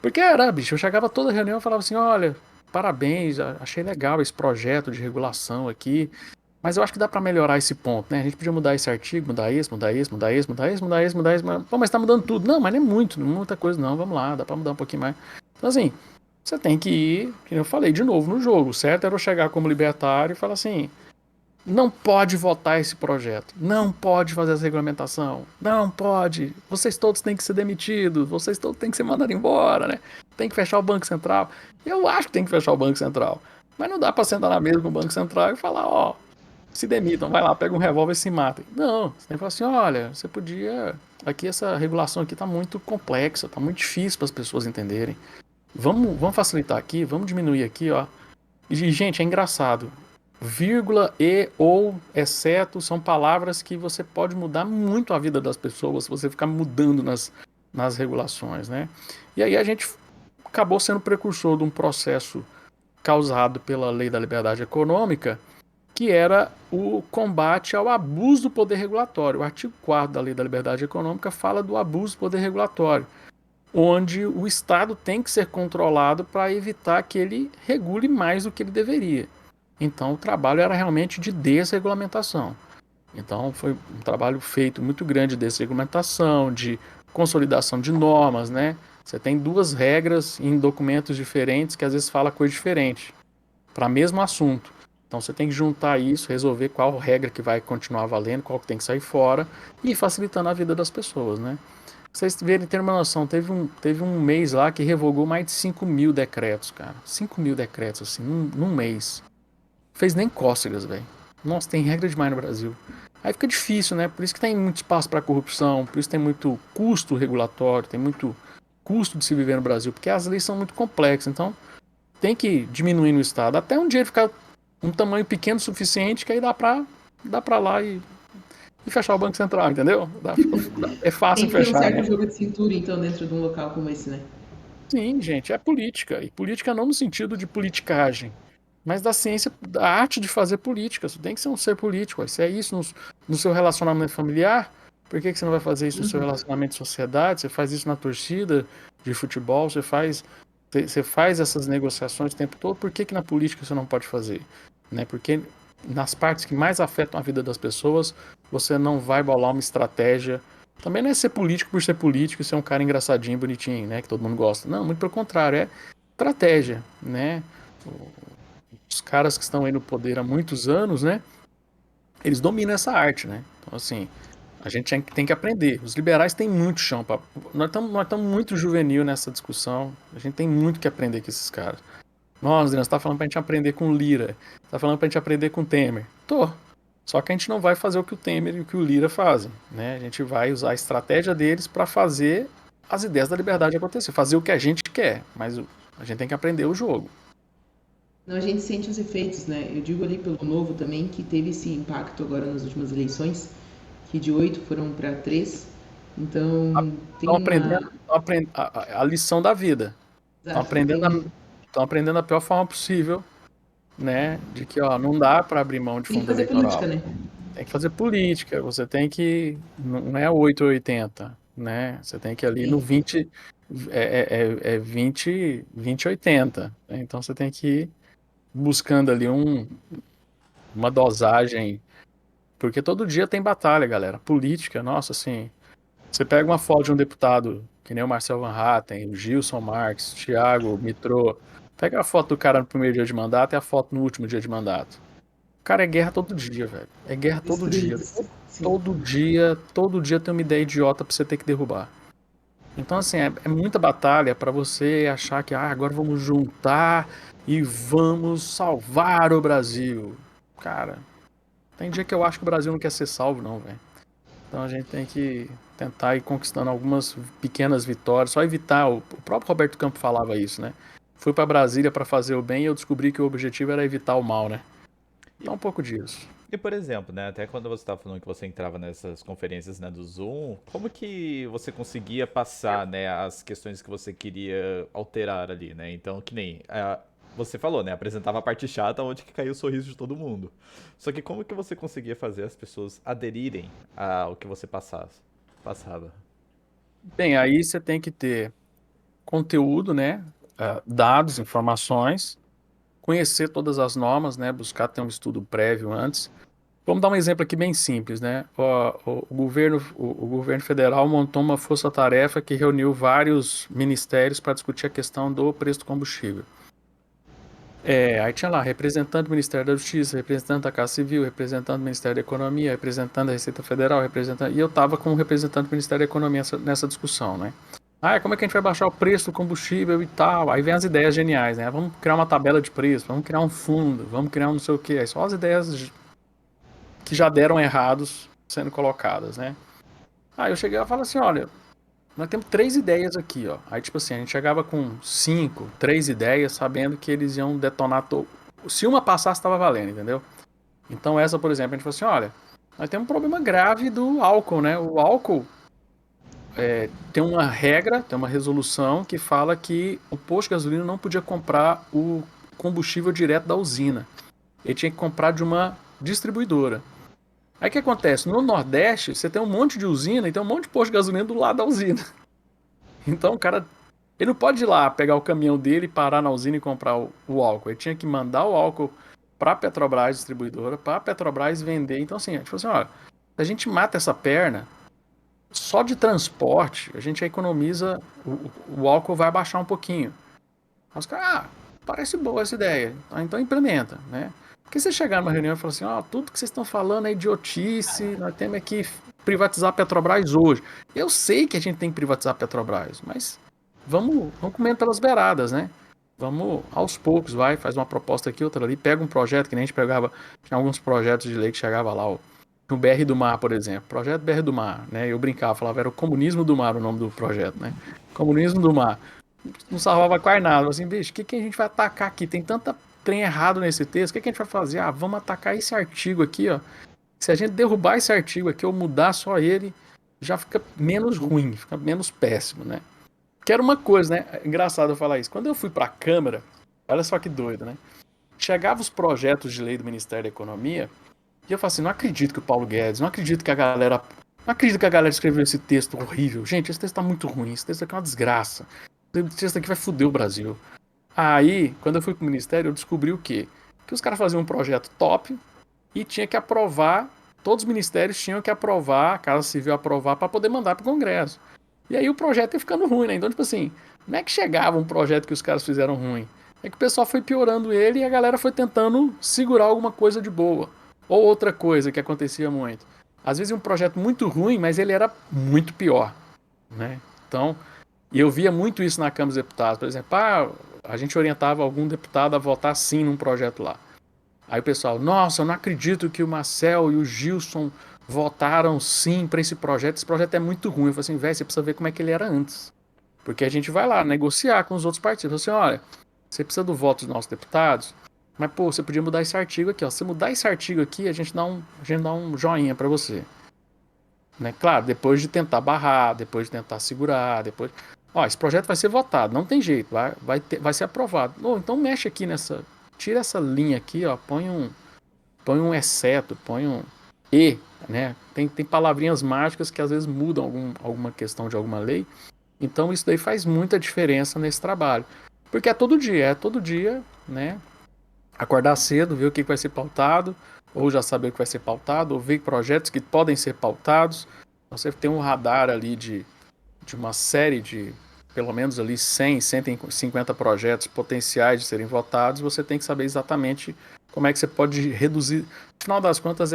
Porque era, bicho, eu chegava toda reunião e falava assim, olha, parabéns, achei legal esse projeto de regulação aqui, Mas eu acho que dá para melhorar esse ponto, né? A gente podia mudar esse artigo, mudar esse, mudar esse, mudar esse, mudar esse, mudar esse, mudar esse. Pô, mas tá mudando tudo. Não, mas não é muito, não é muita coisa não. Vamos lá, dá para mudar um pouquinho mais. Então assim, você tem que ir, como eu falei de novo no jogo. O certo era eu chegar como libertário e falar assim: não pode votar esse projeto, não pode fazer essa regulamentação, não pode. Vocês todos têm que ser demitidos, vocês todos têm que ser mandados embora, né? Tem que fechar o Banco Central. Eu acho que tem que fechar o Banco Central. Mas não dá para sentar na mesa com o Banco Central e falar: ó, se demitam, vai lá, pega um revólver e se matem. Não, você tem que falar assim: olha, você podia. Aqui essa regulação aqui tá muito complexa, tá muito difícil para as pessoas entenderem. Vamos facilitar aqui, vamos diminuir aqui, ó. E, gente, é engraçado. Vírgula e ou exceto são palavras que você pode mudar muito a vida das pessoas se você ficar mudando nas regulações, né? E aí a gente acabou sendo precursor de um processo causado pela Lei da Liberdade Econômica, que era o combate ao abuso do poder regulatório. O artigo 4º da Lei da Liberdade Econômica fala do abuso do poder regulatório, onde o Estado tem que ser controlado para evitar que ele regule mais do que ele deveria. Então o trabalho era realmente de desregulamentação. Então foi um trabalho feito muito grande de desregulamentação, de consolidação de normas, né? Você tem duas regras em documentos diferentes que às vezes fala coisa diferente para o mesmo assunto. Então você tem que juntar isso, resolver qual regra que vai continuar valendo, qual que tem que sair fora e ir facilitando a vida das pessoas, né? Pra vocês verem, ter uma noção, teve um mês lá que revogou mais de 5.000 decretos, cara. 5.000 decretos, assim, num mês. Fez nem cócegas, velho. Nossa, tem regra demais no Brasil. Aí fica difícil, né? Por isso que tem muito espaço para corrupção, por isso tem muito custo regulatório, tem muito custo de se viver no Brasil, porque as leis são muito complexas. Então, tem que diminuir no Estado, até um dia ficar um tamanho pequeno o suficiente, que aí dá pra lá e fechar o Banco Central, entendeu? É fácil Tem que ter um fechar, certo né? jogo de cintura, então, dentro de um local como esse, né? Sim, gente, é política. E política não no sentido de politicagem, mas da ciência, da arte de fazer política. Você tem que ser um ser político. Se é isso no seu relacionamento familiar, por que você não vai fazer isso no seu relacionamento de sociedade? Você faz isso na torcida de futebol, você faz essas negociações o tempo todo. Por que na política você não pode fazer? Né? Porque nas partes que mais afetam a vida das pessoas, você não vai bolar uma estratégia. Também não é ser político por ser político e ser um cara engraçadinho, bonitinho, né? Que todo mundo gosta. Não, muito pelo contrário, é estratégia, né? Os caras que estão aí no poder há muitos anos, né? Eles dominam essa arte, né? Então, assim, a gente tem que aprender. Os liberais têm muito chão. Nós estamos muito juvenil nessa discussão. A gente tem muito que aprender com esses caras. Nossa, você está falando pra gente aprender com Lira. Tá falando pra gente aprender com Temer. Tô. Só que a gente não vai fazer o que o Temer e o que o Lira fazem, né? A gente vai usar a estratégia deles para fazer as ideias da liberdade acontecer, fazer o que a gente quer, mas a gente tem que aprender o jogo. Não, a gente sente os efeitos, né? Eu digo ali pelo Novo também, que teve esse impacto agora nas últimas eleições, que de 8 foram para 3. Então, tem Estão uma... aprendendo a lição da vida. Estão Exato, tem aprendendo, estão aprendendo da pior forma possível, né? De que, ó, não dá para abrir mão de tem que fundo fazer eleitoral. política, né? Tem que fazer política, você tem que. Não é 8 ou 80, né? Você tem que ir ali no 20. É 20, 80. Né? Então você tem que ir buscando ali uma dosagem. Porque todo dia tem batalha, galera. Política, nossa, assim. Você pega uma foto de um deputado, que nem o Marcel Van Hatten, o Gilson Marques, o Thiago Mitrô. Pega a foto do cara no primeiro dia de mandato e a foto no último dia de mandato. Cara, é guerra todo dia, velho. É guerra todo dia. Destruídos. Sim. Todo dia tem uma ideia idiota pra você ter que derrubar. Então, assim, é muita batalha pra você achar que agora vamos juntar e vamos salvar o Brasil. Cara, tem dia que eu acho que o Brasil não quer ser salvo, não, velho. Então a gente tem que tentar ir conquistando algumas pequenas vitórias, só evitar. O próprio Roberto Campos falava isso, né? Fui pra Brasília pra fazer o bem e eu descobri que o objetivo era evitar o mal, né? Então um pouco disso. E por exemplo, né, até quando você estava falando que você entrava nessas conferências, né, do Zoom, como que você conseguia passar, né, as questões que você queria alterar ali, né? Então, que nem você falou, né, apresentava a parte chata onde que caiu o sorriso de todo mundo. Só que como que você conseguia fazer as pessoas aderirem ao que você passava? Bem, aí você tem que ter conteúdo, né? Dados, informações, conhecer todas as normas, né? Buscar ter um estudo prévio antes. Vamos dar um exemplo aqui bem simples, né? O governo federal montou uma força-tarefa que reuniu vários ministérios para discutir a questão do preço do combustível. Aí tinha lá representante do Ministério da Justiça, representante da Casa Civil, representante do Ministério da Economia, representante da Receita Federal, e eu estava como representante do Ministério da Economia nessa discussão, né? Como é que a gente vai baixar o preço do combustível e tal? Aí vem as ideias geniais, né? Vamos criar uma tabela de preço, vamos criar um fundo, vamos criar um não sei o quê. Aí só as ideias que já deram errados sendo colocadas, né? Aí eu cheguei e falei assim, olha, nós temos 3 ideias aqui, ó. Aí, tipo assim, a gente chegava com 3 ideias, sabendo que eles iam detonar. Se uma passasse, estava valendo, entendeu? Então, essa, por exemplo, a gente falou assim: olha, nós temos um problema grave do álcool, né? O álcool tem uma regra, tem uma resolução que fala que o posto de gasolina não podia comprar o combustível direto da usina. Ele tinha que comprar de uma distribuidora. Aí o que acontece? No Nordeste, você tem um monte de usina e tem um monte de posto de gasolina do lado da usina. Então o cara, ele não pode ir lá pegar o caminhão dele, parar na usina e comprar o álcool. Ele tinha que mandar o álcool para a Petrobras, distribuidora, para a Petrobras vender. Então assim, a gente falou assim, olha, se a gente mata essa perna, só de transporte, a gente economiza, o álcool vai baixar um pouquinho. Aí os caras, parece boa essa ideia, então implementa, né? Porque você chegar numa reunião e falar assim, tudo que vocês estão falando é idiotice, nós temos que privatizar a Petrobras hoje. Eu sei que a gente tem que privatizar a Petrobras, mas vamos comendo pelas beiradas, né? Vamos aos poucos, faz uma proposta aqui, outra ali, pega um projeto que nem a gente pegava, tinha alguns projetos de lei que chegava lá, o BR do Mar, por exemplo, projeto BR do Mar, né? Eu brincava, falava, era o Comunismo do Mar o nome do projeto, né? Comunismo do Mar. Não salvava quase nada, assim, bicho, o que a gente vai atacar aqui? Tem tanta trem errado nesse texto, o que a gente vai fazer? Vamos atacar esse artigo aqui, ó. Se a gente derrubar esse artigo aqui ou mudar só ele, já fica menos ruim, fica menos péssimo, né? Que era uma coisa, né? Engraçado eu falar isso. Quando eu fui pra Câmara, olha só que doido, né? Chegava os projetos de lei do Ministério da Economia e eu falava assim, não acredito que o Paulo Guedes, não acredito que a galera escreveu esse texto horrível. Gente, esse texto tá muito ruim, esse texto aqui é uma desgraça. Esse texto aqui vai foder o Brasil. Aí, quando eu fui pro Ministério, eu descobri o quê? Que os caras faziam um projeto top e tinha que aprovar, todos os ministérios tinham que aprovar, a Casa Civil aprovar para poder mandar pro Congresso. E aí o projeto ia ficando ruim, né? Então, tipo assim, não é que chegava um projeto que os caras fizeram ruim, é que o pessoal foi piorando ele e a galera foi tentando segurar alguma coisa de boa. Ou outra coisa que acontecia muito. Às vezes um projeto muito ruim, mas ele era muito pior, né? Então, e eu via muito isso na Câmara dos Deputados. Por exemplo, a gente orientava algum deputado a votar sim num projeto lá. Aí o pessoal, nossa, eu não acredito que o Marcel e o Gilson votaram sim para esse projeto é muito ruim. Eu falei assim, velho, você precisa ver como é que ele era antes. Porque a gente vai lá negociar com os outros partidos. Eu falei assim, olha, você precisa do voto dos nossos deputados, mas pô, você podia mudar esse artigo aqui, ó. Se mudar esse artigo aqui, a gente dá um joinha para você. Né? Claro, depois de tentar barrar, depois de tentar segurar, depois... esse projeto vai ser votado, não tem jeito, vai ser aprovado. Então mexe aqui tira essa linha aqui, ó, põe um exceto, põe um e, né? Tem palavrinhas mágicas que às vezes mudam alguma questão de alguma lei. Então isso daí faz muita diferença nesse trabalho. Porque é todo dia, né? Acordar cedo, ver o que vai ser pautado, ou já saber o que vai ser pautado, ou ver projetos que podem ser pautados. Você tem um radar ali de uma série de, pelo menos ali 100, 150 projetos potenciais de serem votados, você tem que saber exatamente como é que você pode reduzir. No final das contas,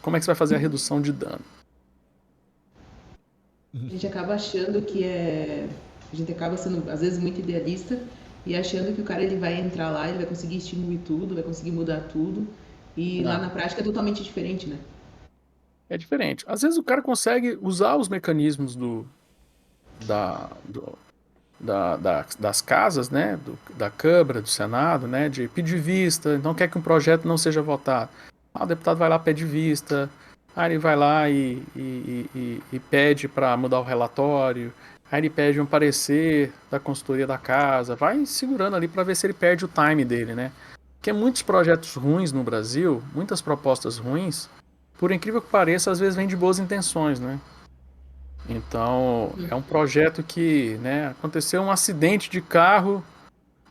como é que você vai fazer a redução de dano. A gente acaba achando que a gente acaba sendo, às vezes, muito idealista e achando que o cara ele vai entrar lá, ele vai conseguir extinguir tudo, vai conseguir mudar tudo. E lá na prática é totalmente diferente, né? É diferente. Às vezes o cara consegue usar os mecanismos das casas, né, da Câmara, do Senado, né, de pedir vista, então quer que um projeto não seja votado. O deputado vai lá, pede vista, aí ele vai lá e pede para mudar o relatório, aí ele pede um parecer da consultoria da casa, vai segurando ali para ver se ele perde o time dele, né? Porque muitos projetos ruins no Brasil, muitas propostas ruins, por incrível que pareça, às vezes vêm de boas intenções, né? Então, é um projeto que, né, aconteceu um acidente de carro,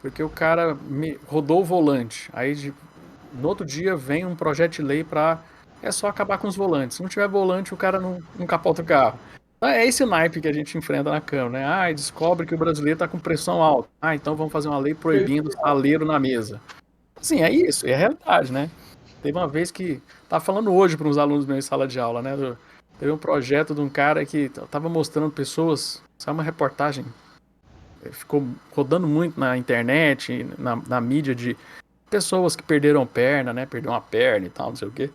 porque o cara rodou o volante. Aí, no outro dia, vem um projeto de lei para é só acabar com os volantes. Se não tiver volante, o cara não capota o carro. Então, é esse naipe que a gente enfrenta na Câmara, né? Ah, descobre que o brasileiro está com pressão alta. Ah, então vamos fazer uma lei proibindo saleiro na mesa. Assim, é isso, é a realidade, né? Teve uma vez que... Tava falando hoje para uns alunos meus em sala de aula, né? Teve um projeto de um cara que tava mostrando pessoas... Sabe uma reportagem? Ficou rodando muito na internet, na mídia de pessoas que perderam perna, né? Perdeu uma perna e tal, não sei o quê.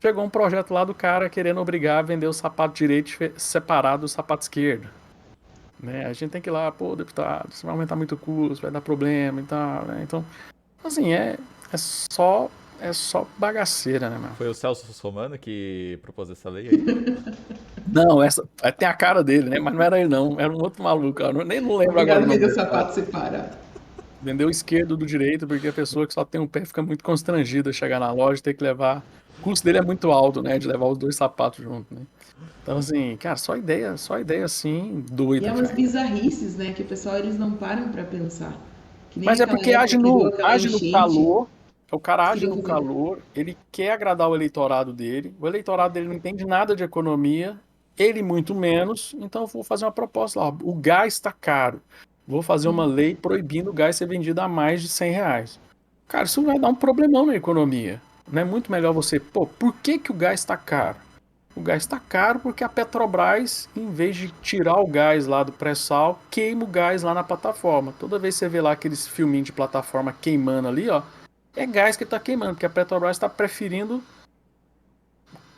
Chegou um projeto lá do cara querendo obrigar a vender o sapato direito separado do sapato esquerdo. Né? A gente tem que ir lá, pô, deputado, isso vai aumentar muito o custo, vai dar problema e tal, né? Então, assim, é só bagaceira, né, meu? Foi o Celso Russomano que propôs essa lei aí? Não, tem a cara dele, né? Mas não era ele, não. Era um outro maluco. Eu não lembro agora Obrigado o por nome vender o dele. sapato separado. Vendeu o esquerdo do direito, porque a pessoa que só tem um pé fica muito constrangida a chegar na loja e ter que levar. O custo dele é muito alto, né? De levar os dois sapatos juntos, né? Então, assim, cara, só ideia assim, E doida, é umas velho. bizarrices, né? Que o pessoal, eles não param pra pensar. Que nem Mas é aquela porque época que deu aquela age no enchente. calor. O cara Eles age queriam no fazer... calor, ele quer agradar o eleitorado dele. O eleitorado dele não entende nada de economia, ele muito menos. Então, eu vou fazer uma proposta lá. O gás está caro. Vou fazer uma lei proibindo o gás ser vendido a mais de R$ 100. Cara, isso vai dar um problemão na economia. Não é muito melhor você... Pô, por que que o gás está caro? O gás está caro porque a Petrobras, em vez de tirar o gás lá do pré-sal, queima o gás lá na plataforma. Toda vez que você vê lá aqueles filminhos de plataforma queimando ali, ó, é gás que está queimando, porque a Petrobras está preferindo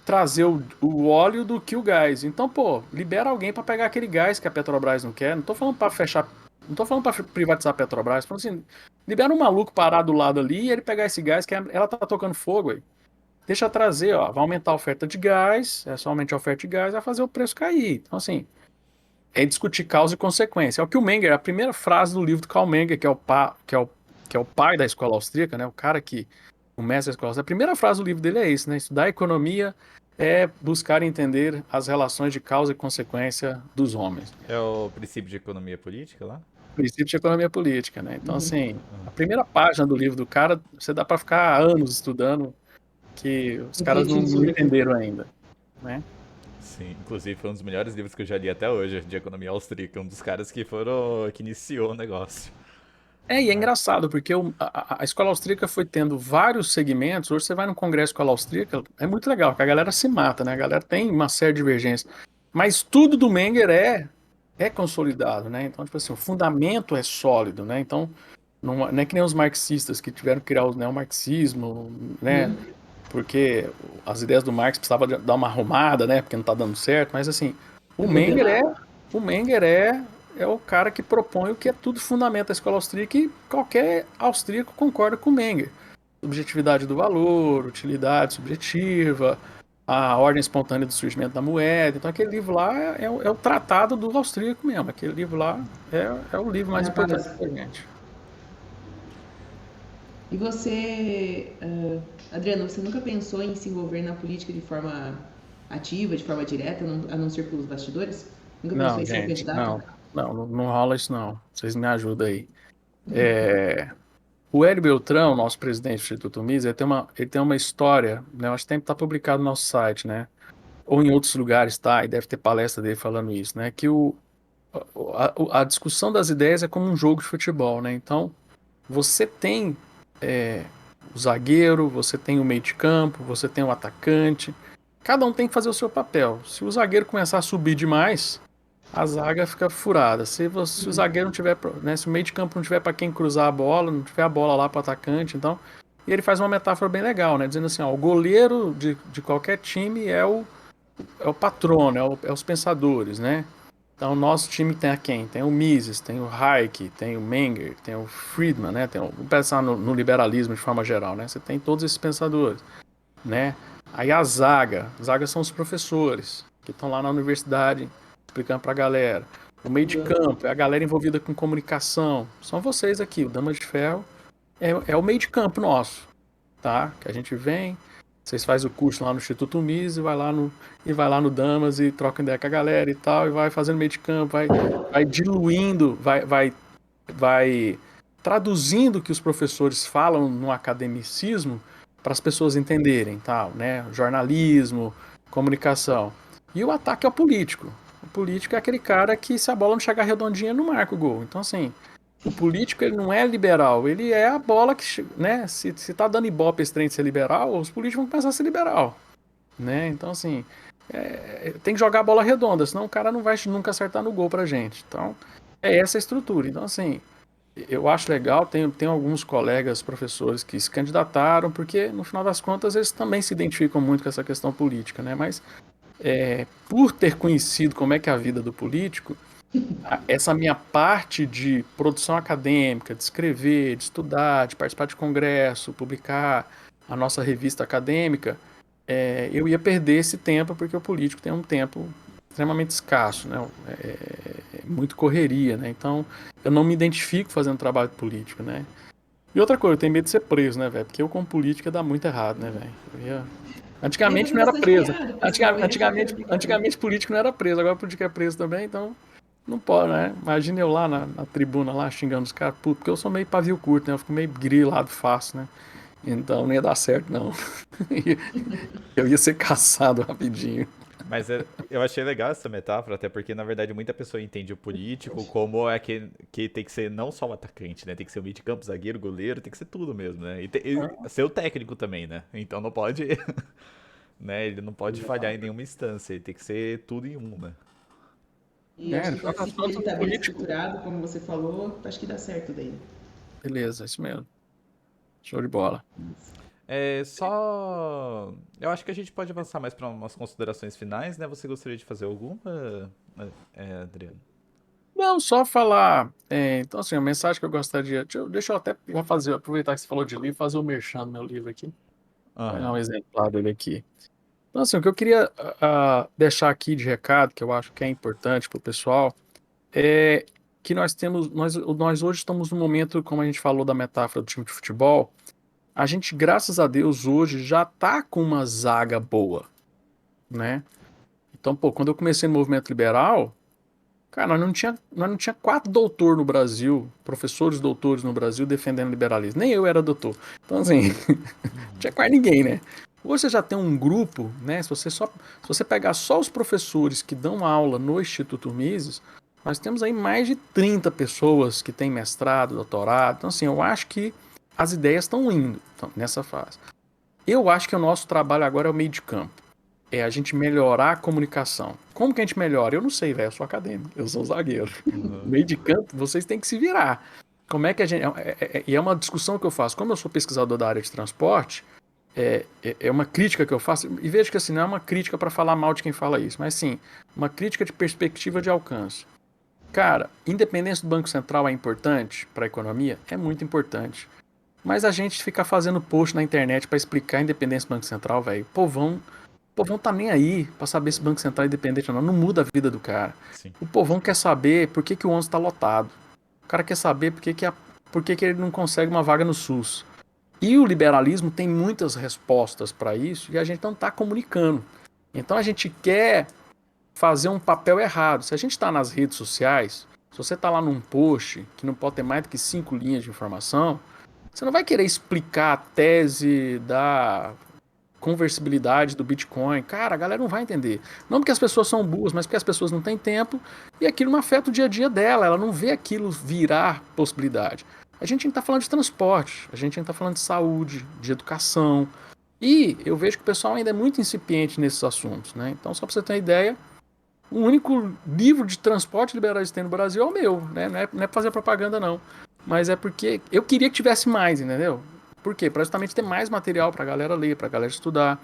trazer o óleo do que o gás. Então, pô, libera alguém para pegar aquele gás que a Petrobras não quer. Não tô falando para fechar, não tô falando para privatizar a Petrobras, tô falando assim, libera um maluco parar do lado ali e ele pegar esse gás que ela tá tocando fogo aí. Deixa eu trazer, ó, vai aumentar a oferta de gás, é só aumentar a oferta de gás, vai fazer o preço cair. Então, assim, é discutir causa e consequência. É o que o Menger, a primeira frase do livro do Karl Menger, que é o pai da escola austríaca, né, o cara que o mestre da escola austríaca, a primeira frase do livro dele é isso, né, estudar economia é buscar entender as relações de causa e consequência dos homens. É o princípio de economia política lá? Princípio de economia política, né? Então, assim, a primeira página do livro do cara, você dá para ficar anos estudando, que os caras não Refletindo sobre aquilo. entenderam ainda, né? Sim, inclusive foi um dos melhores livros que eu já li até hoje, de economia austríaca, um dos caras que iniciou o negócio. E é engraçado, porque a escola austríaca foi tendo vários segmentos. Hoje você vai no congresso da escola austríaca, é muito legal, porque a galera se mata, né? A galera tem uma série de divergências. Mas tudo do Menger é consolidado, né? Então, tipo assim, o fundamento é sólido, né? Então, não é que nem os marxistas que tiveram que criar o neomarxismo, né? Porque as ideias do Marx precisavam dar uma arrumada, né? Porque não tá dando certo. Mas, assim, o Menger é, o Menger é o cara que propõe o que é tudo fundamento da escola austríaca e qualquer austríaco concorda com o Menger. Subjetividade do valor, utilidade subjetiva, a ordem espontânea do surgimento da moeda. Então aquele livro lá é o tratado do austríaco mesmo. Aquele livro lá é o livro mais importante pra gente. E você, Adriano, você nunca pensou em se envolver na política de forma ativa, de forma direta, a não ser pelos bastidores? Nunca pensou Não, em ser um gente, candidato? não rola isso não. Vocês me ajudam aí. O Hélio Beltrão, nosso presidente do Instituto Mises, ele tem uma história, né? Eu acho que tem que estar publicado no nosso site, né? Ou em outros lugares, tá? E deve ter palestra dele falando isso, né? Que a discussão das ideias é como um jogo de futebol, né? Então, você tem o zagueiro, você tem o meio de campo, você tem o atacante. Cada um tem que fazer o seu papel. Se o zagueiro começar a subir demais, a zaga fica furada. Se o zagueiro não tiver, né, se o meio de campo não tiver para quem cruzar a bola, não tiver a bola lá para o atacante, então. E ele faz uma metáfora bem legal, né? Dizendo assim, ó, o goleiro de qualquer time é o patrono, é os pensadores, né? Então, o nosso time tem a quem? Tem o Mises, tem o Hayek, tem o Menger, tem o Friedman, né? Vamos pensar no liberalismo de forma geral, né? Você tem todos esses pensadores, né? Aí a zaga são os professores que estão lá na universidade explicando pra galera. O meio de campo é a galera envolvida com comunicação. São vocês aqui, o Dama de Ferro é o meio de campo nosso, tá? Que a gente vem, vocês fazem o curso lá no Instituto Mises e vai lá no Damas e troca ideia com a galera e tal, e vai fazendo meio de campo, vai diluindo, vai traduzindo o que os professores falam no academicismo para as pessoas entenderem, tal, né? Jornalismo, comunicação. E o ataque ao político. O político é aquele cara que, se a bola não chegar redondinha, não marca o gol. Então, assim, o político ele não é liberal, ele é a bola que, né? Se tá dando ibope esse trem de ser liberal, os políticos vão começar a ser liberal, né? Então, assim, tem que jogar a bola redonda, senão o cara não vai nunca acertar no gol pra gente. Então, é essa a estrutura. Então, assim, eu acho legal, tem alguns colegas, professores que se candidataram, porque, no final das contas, eles também se identificam muito com essa questão política, né? Mas, por ter conhecido como é que é a vida do político, essa minha parte de produção acadêmica, de escrever, de estudar, de participar de congresso, publicar a nossa revista acadêmica, eu ia perder esse tempo, porque o político tem um tempo extremamente escasso, né? Muito correria, né? Então, eu não me identifico fazendo trabalho político, né? E outra coisa, eu tenho medo de ser preso, né, velho? Porque eu com política dá muito errado, né, velho? Eu ia Antigamente fazer não era bastante preso. piada, pessoal. Eu ia achar que era brincadeira. Antigamente político não era preso, agora político é preso também, então não pode, né? Imagina eu lá na tribuna, lá xingando os caras, puto, porque eu sou meio pavio curto, né? Eu fico meio grilado fácil, né? Então não ia dar certo, não. Eu ia ser caçado rapidinho. Mas eu achei legal essa metáfora, até porque, na verdade, muita pessoa entende o político como que tem que ser não só o atacante, né? Tem que ser o meio de campo, zagueiro, goleiro, tem que ser tudo mesmo, né? E ser o técnico também, né? Então não pode, né? Ele não pode falhar em nenhuma instância, ele tem que ser tudo em um, né? E acho No que final das se ele contas, tá o bem político. estruturado, como você falou, acho que dá certo daí. Beleza, isso mesmo. Show de bola. É só. Eu acho que a gente pode avançar mais para umas considerações finais, né? Você gostaria de fazer alguma, Adriano? Não, só falar. Então, assim, a mensagem que eu gostaria. Deixa eu até já fazer, aproveitar que você falou de livro, fazer o merchan do meu livro aqui. Vou pegar um Aham. exemplar dele aqui. Então, assim, o que eu queria deixar aqui de recado, que eu acho que é importante para o pessoal, é que nós hoje estamos num momento, como a gente falou da metáfora do time de futebol, a gente, graças a Deus, hoje já tá com uma zaga boa, né? Então, pô, quando eu comecei no movimento liberal, cara, nós não tinha 4 doutores no Brasil, professores doutores no Brasil defendendo liberalismo. Nem eu era doutor. Então, assim, não tinha quase ninguém, né? Hoje você já tem um grupo, né? Se você pegar só os professores que dão aula no Instituto Mises, nós temos aí mais de 30 pessoas que têm mestrado, doutorado. Então, assim, eu acho que as ideias estão indo nessa fase. Eu acho que o nosso trabalho agora é o meio de campo. É a gente melhorar a comunicação. Como que a gente melhora? Eu não sei, velho. Eu sou acadêmico, eu sou zagueiro. Uhum. Meio de campo, vocês têm que se virar. Como é que a gente. E é uma discussão que eu faço. Como eu sou pesquisador da área de transporte, é uma crítica que eu faço. E vejo que assim, não é uma crítica para falar mal de quem fala isso, mas sim, uma crítica de perspectiva de alcance. Cara, independência do Banco Central é importante para a economia? É muito importante. Mas a gente fica fazendo post na internet para explicar a independência do Banco Central, velho. O povão tá nem aí pra saber se o Banco Central é independente ou não. Não muda a vida do cara. Sim. O povão quer saber por que o ônibus tá lotado. O cara quer saber por que ele não consegue uma vaga no SUS. E o liberalismo tem muitas respostas para isso e a gente não está comunicando. Então a gente quer fazer um papel errado. Se a gente está nas redes sociais, se você está lá num post que não pode ter mais do que 5 linhas de informação, você não vai querer explicar a tese da conversibilidade do Bitcoin. Cara, a galera não vai entender. Não porque as pessoas são burras, mas porque as pessoas não têm tempo e aquilo não afeta o dia a dia dela. Ela não vê aquilo virar possibilidade. A gente está falando de transporte, a gente está falando de saúde, de educação. E eu vejo que o pessoal ainda é muito incipiente nesses assuntos, né? Então, só para você ter uma ideia, o único livro de transporte liberal que tem no Brasil é o meu, né? Não é pra fazer propaganda, não. Mas é porque eu queria que tivesse mais, entendeu? Por quê? Para justamente ter mais material para a galera ler, para a galera estudar.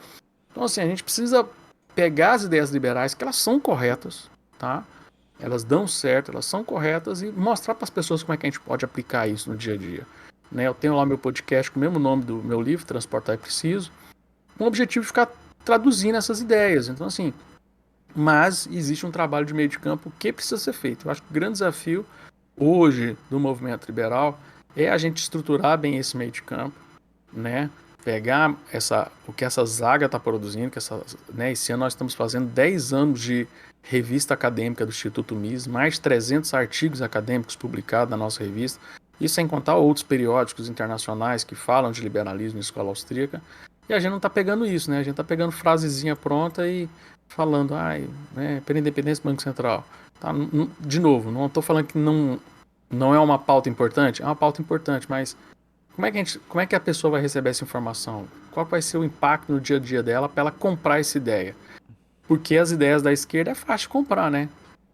Então, assim, a gente precisa pegar as ideias liberais, que elas são corretas, tá? Elas dão certo, elas são corretas, e mostrar para as pessoas como é que a gente pode aplicar isso no dia a dia. Né? Eu tenho lá meu podcast com o mesmo nome do meu livro, Transportar é Preciso, com o objetivo de ficar traduzindo essas ideias. Então, assim, mas existe um trabalho de meio de campo que precisa ser feito. Eu acho que o grande desafio hoje do movimento liberal é a gente estruturar bem esse meio de campo, né? Pegar o que essa zaga está produzindo, né? Esse ano nós estamos fazendo 10 anos de revista acadêmica do Instituto Mises, mais de 300 artigos acadêmicos publicados na nossa revista. E sem contar outros periódicos internacionais que falam de liberalismo em escola austríaca. E a gente não está pegando isso, né? A gente está pegando frasezinha pronta e falando, né, pela independência do Banco Central. Tá, de novo, não estou falando que não é uma pauta importante, é uma pauta importante, mas como é que a pessoa vai receber essa informação? Qual vai ser o impacto no dia a dia dela para ela comprar essa ideia? Porque as ideias da esquerda é fácil de comprar, né?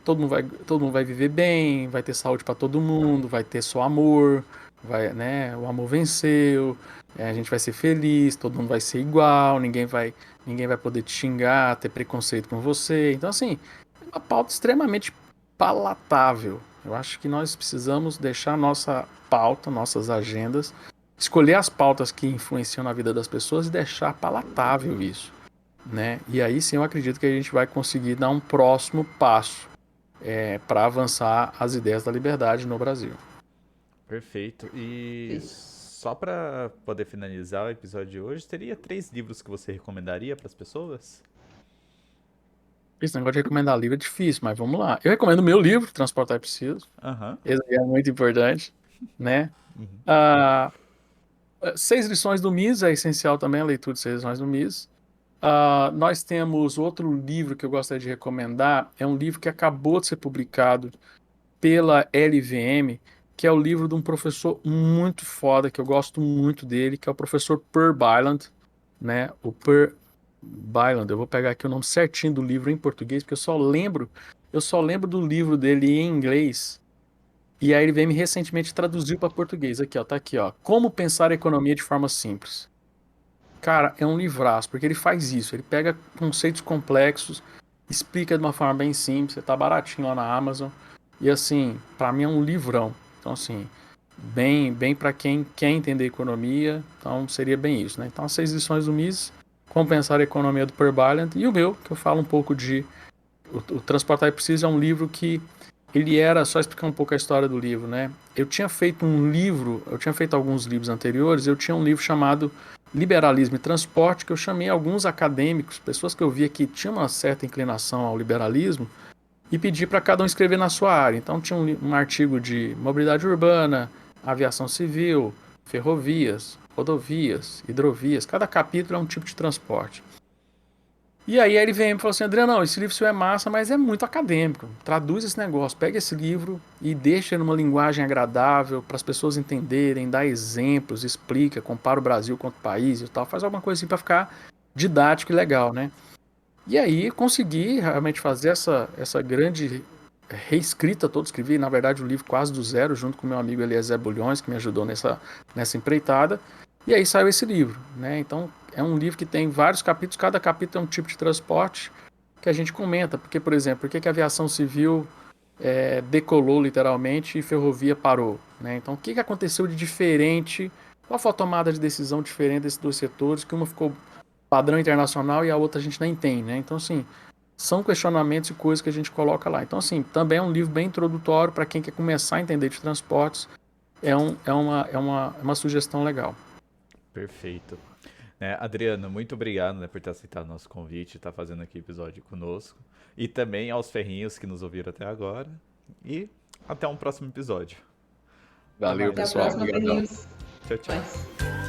Todo mundo vai viver bem, vai ter saúde para todo mundo, vai ter só amor, o amor venceu, a gente vai ser feliz, todo mundo vai ser igual, ninguém vai poder te xingar, ter preconceito com você. Então, assim, é uma pauta extremamente palatável. Eu acho que nós precisamos deixar nossa pauta, nossas agendas, escolher as pautas que influenciam na vida das pessoas e deixar palatável isso, né? E aí sim eu acredito que a gente vai conseguir dar um próximo passo para avançar as ideias da liberdade no Brasil. Perfeito. E só para poder finalizar o episódio de hoje, teria 3 livros que você recomendaria para as pessoas? Esse negócio de recomendar livro é difícil, mas vamos lá. Eu recomendo o meu livro, Transportar é Preciso. Aham. Esse é muito importante, né? Uhum. 6 lições do Mises é essencial também, a leitura de 6 lições do Mises. Nós temos outro livro que eu gostaria de recomendar, é um livro que acabou de ser publicado pela LVM, que é o livro de um professor muito foda, que eu gosto muito dele, que é o professor Per Byland, né? O Per Byland, eu vou pegar aqui o nome certinho do livro em português, porque eu só lembro do livro dele em inglês, e a LVM recentemente traduziu para português. Aqui, ó, tá aqui, ó. Como pensar a economia de forma simples. Cara, é um livraço, porque ele faz isso, ele pega conceitos complexos, explica de uma forma bem simples, tá baratinho lá na Amazon, e assim, para mim é um livrão. Então assim, bem para quem quer entender economia, então seria bem isso, né? Então as 6 lições do Mises, Como Pensar a Economia do Per Byland, e o meu, que eu falo um pouco de o Transportar é Preciso, é um livro que ele era, só explicar um pouco a história do livro, né? Eu tinha feito alguns livros anteriores, eu tinha um livro chamado Liberalismo e Transporte, que eu chamei alguns acadêmicos, pessoas que eu via que tinham uma certa inclinação ao liberalismo, e pedi para cada um escrever na sua área. Então tinha um artigo de mobilidade urbana, aviação civil, ferrovias, rodovias, hidrovias, cada capítulo é um tipo de transporte. E aí a LVM falou assim, Adriano, não, esse livro seu é massa, mas é muito acadêmico. Traduz esse negócio, pega esse livro e deixa numa linguagem agradável para as pessoas entenderem, dá exemplos, explica, compara o Brasil com outro país e tal, faz alguma coisa assim para ficar didático e legal, né? E aí consegui realmente fazer essa grande reescrita toda, escrevi na verdade o livro quase do zero, junto com meu amigo Eliezer Bulhões, que me ajudou nessa empreitada. E aí saiu esse livro, né? Então é um livro que tem vários capítulos, cada capítulo é um tipo de transporte que a gente comenta, porque, por exemplo, por que a aviação civil decolou literalmente e ferrovia parou, né? Então o que aconteceu de diferente, qual foi a tomada de decisão diferente desses dois setores, que uma ficou padrão internacional e a outra a gente nem tem, né? Então assim, são questionamentos e coisas que a gente coloca lá. Então assim, também é um livro bem introdutório para quem quer começar a entender de transportes, é uma sugestão legal. Perfeito. Adriano, muito obrigado, né, por ter aceitado o nosso convite e estar fazendo aqui o episódio conosco. E também aos ferrinhos que nos ouviram até agora. E até um próximo episódio. Valeu, Até a pessoal. próxima, Obrigadão. Peninhos. Tchau, tchau. Paz.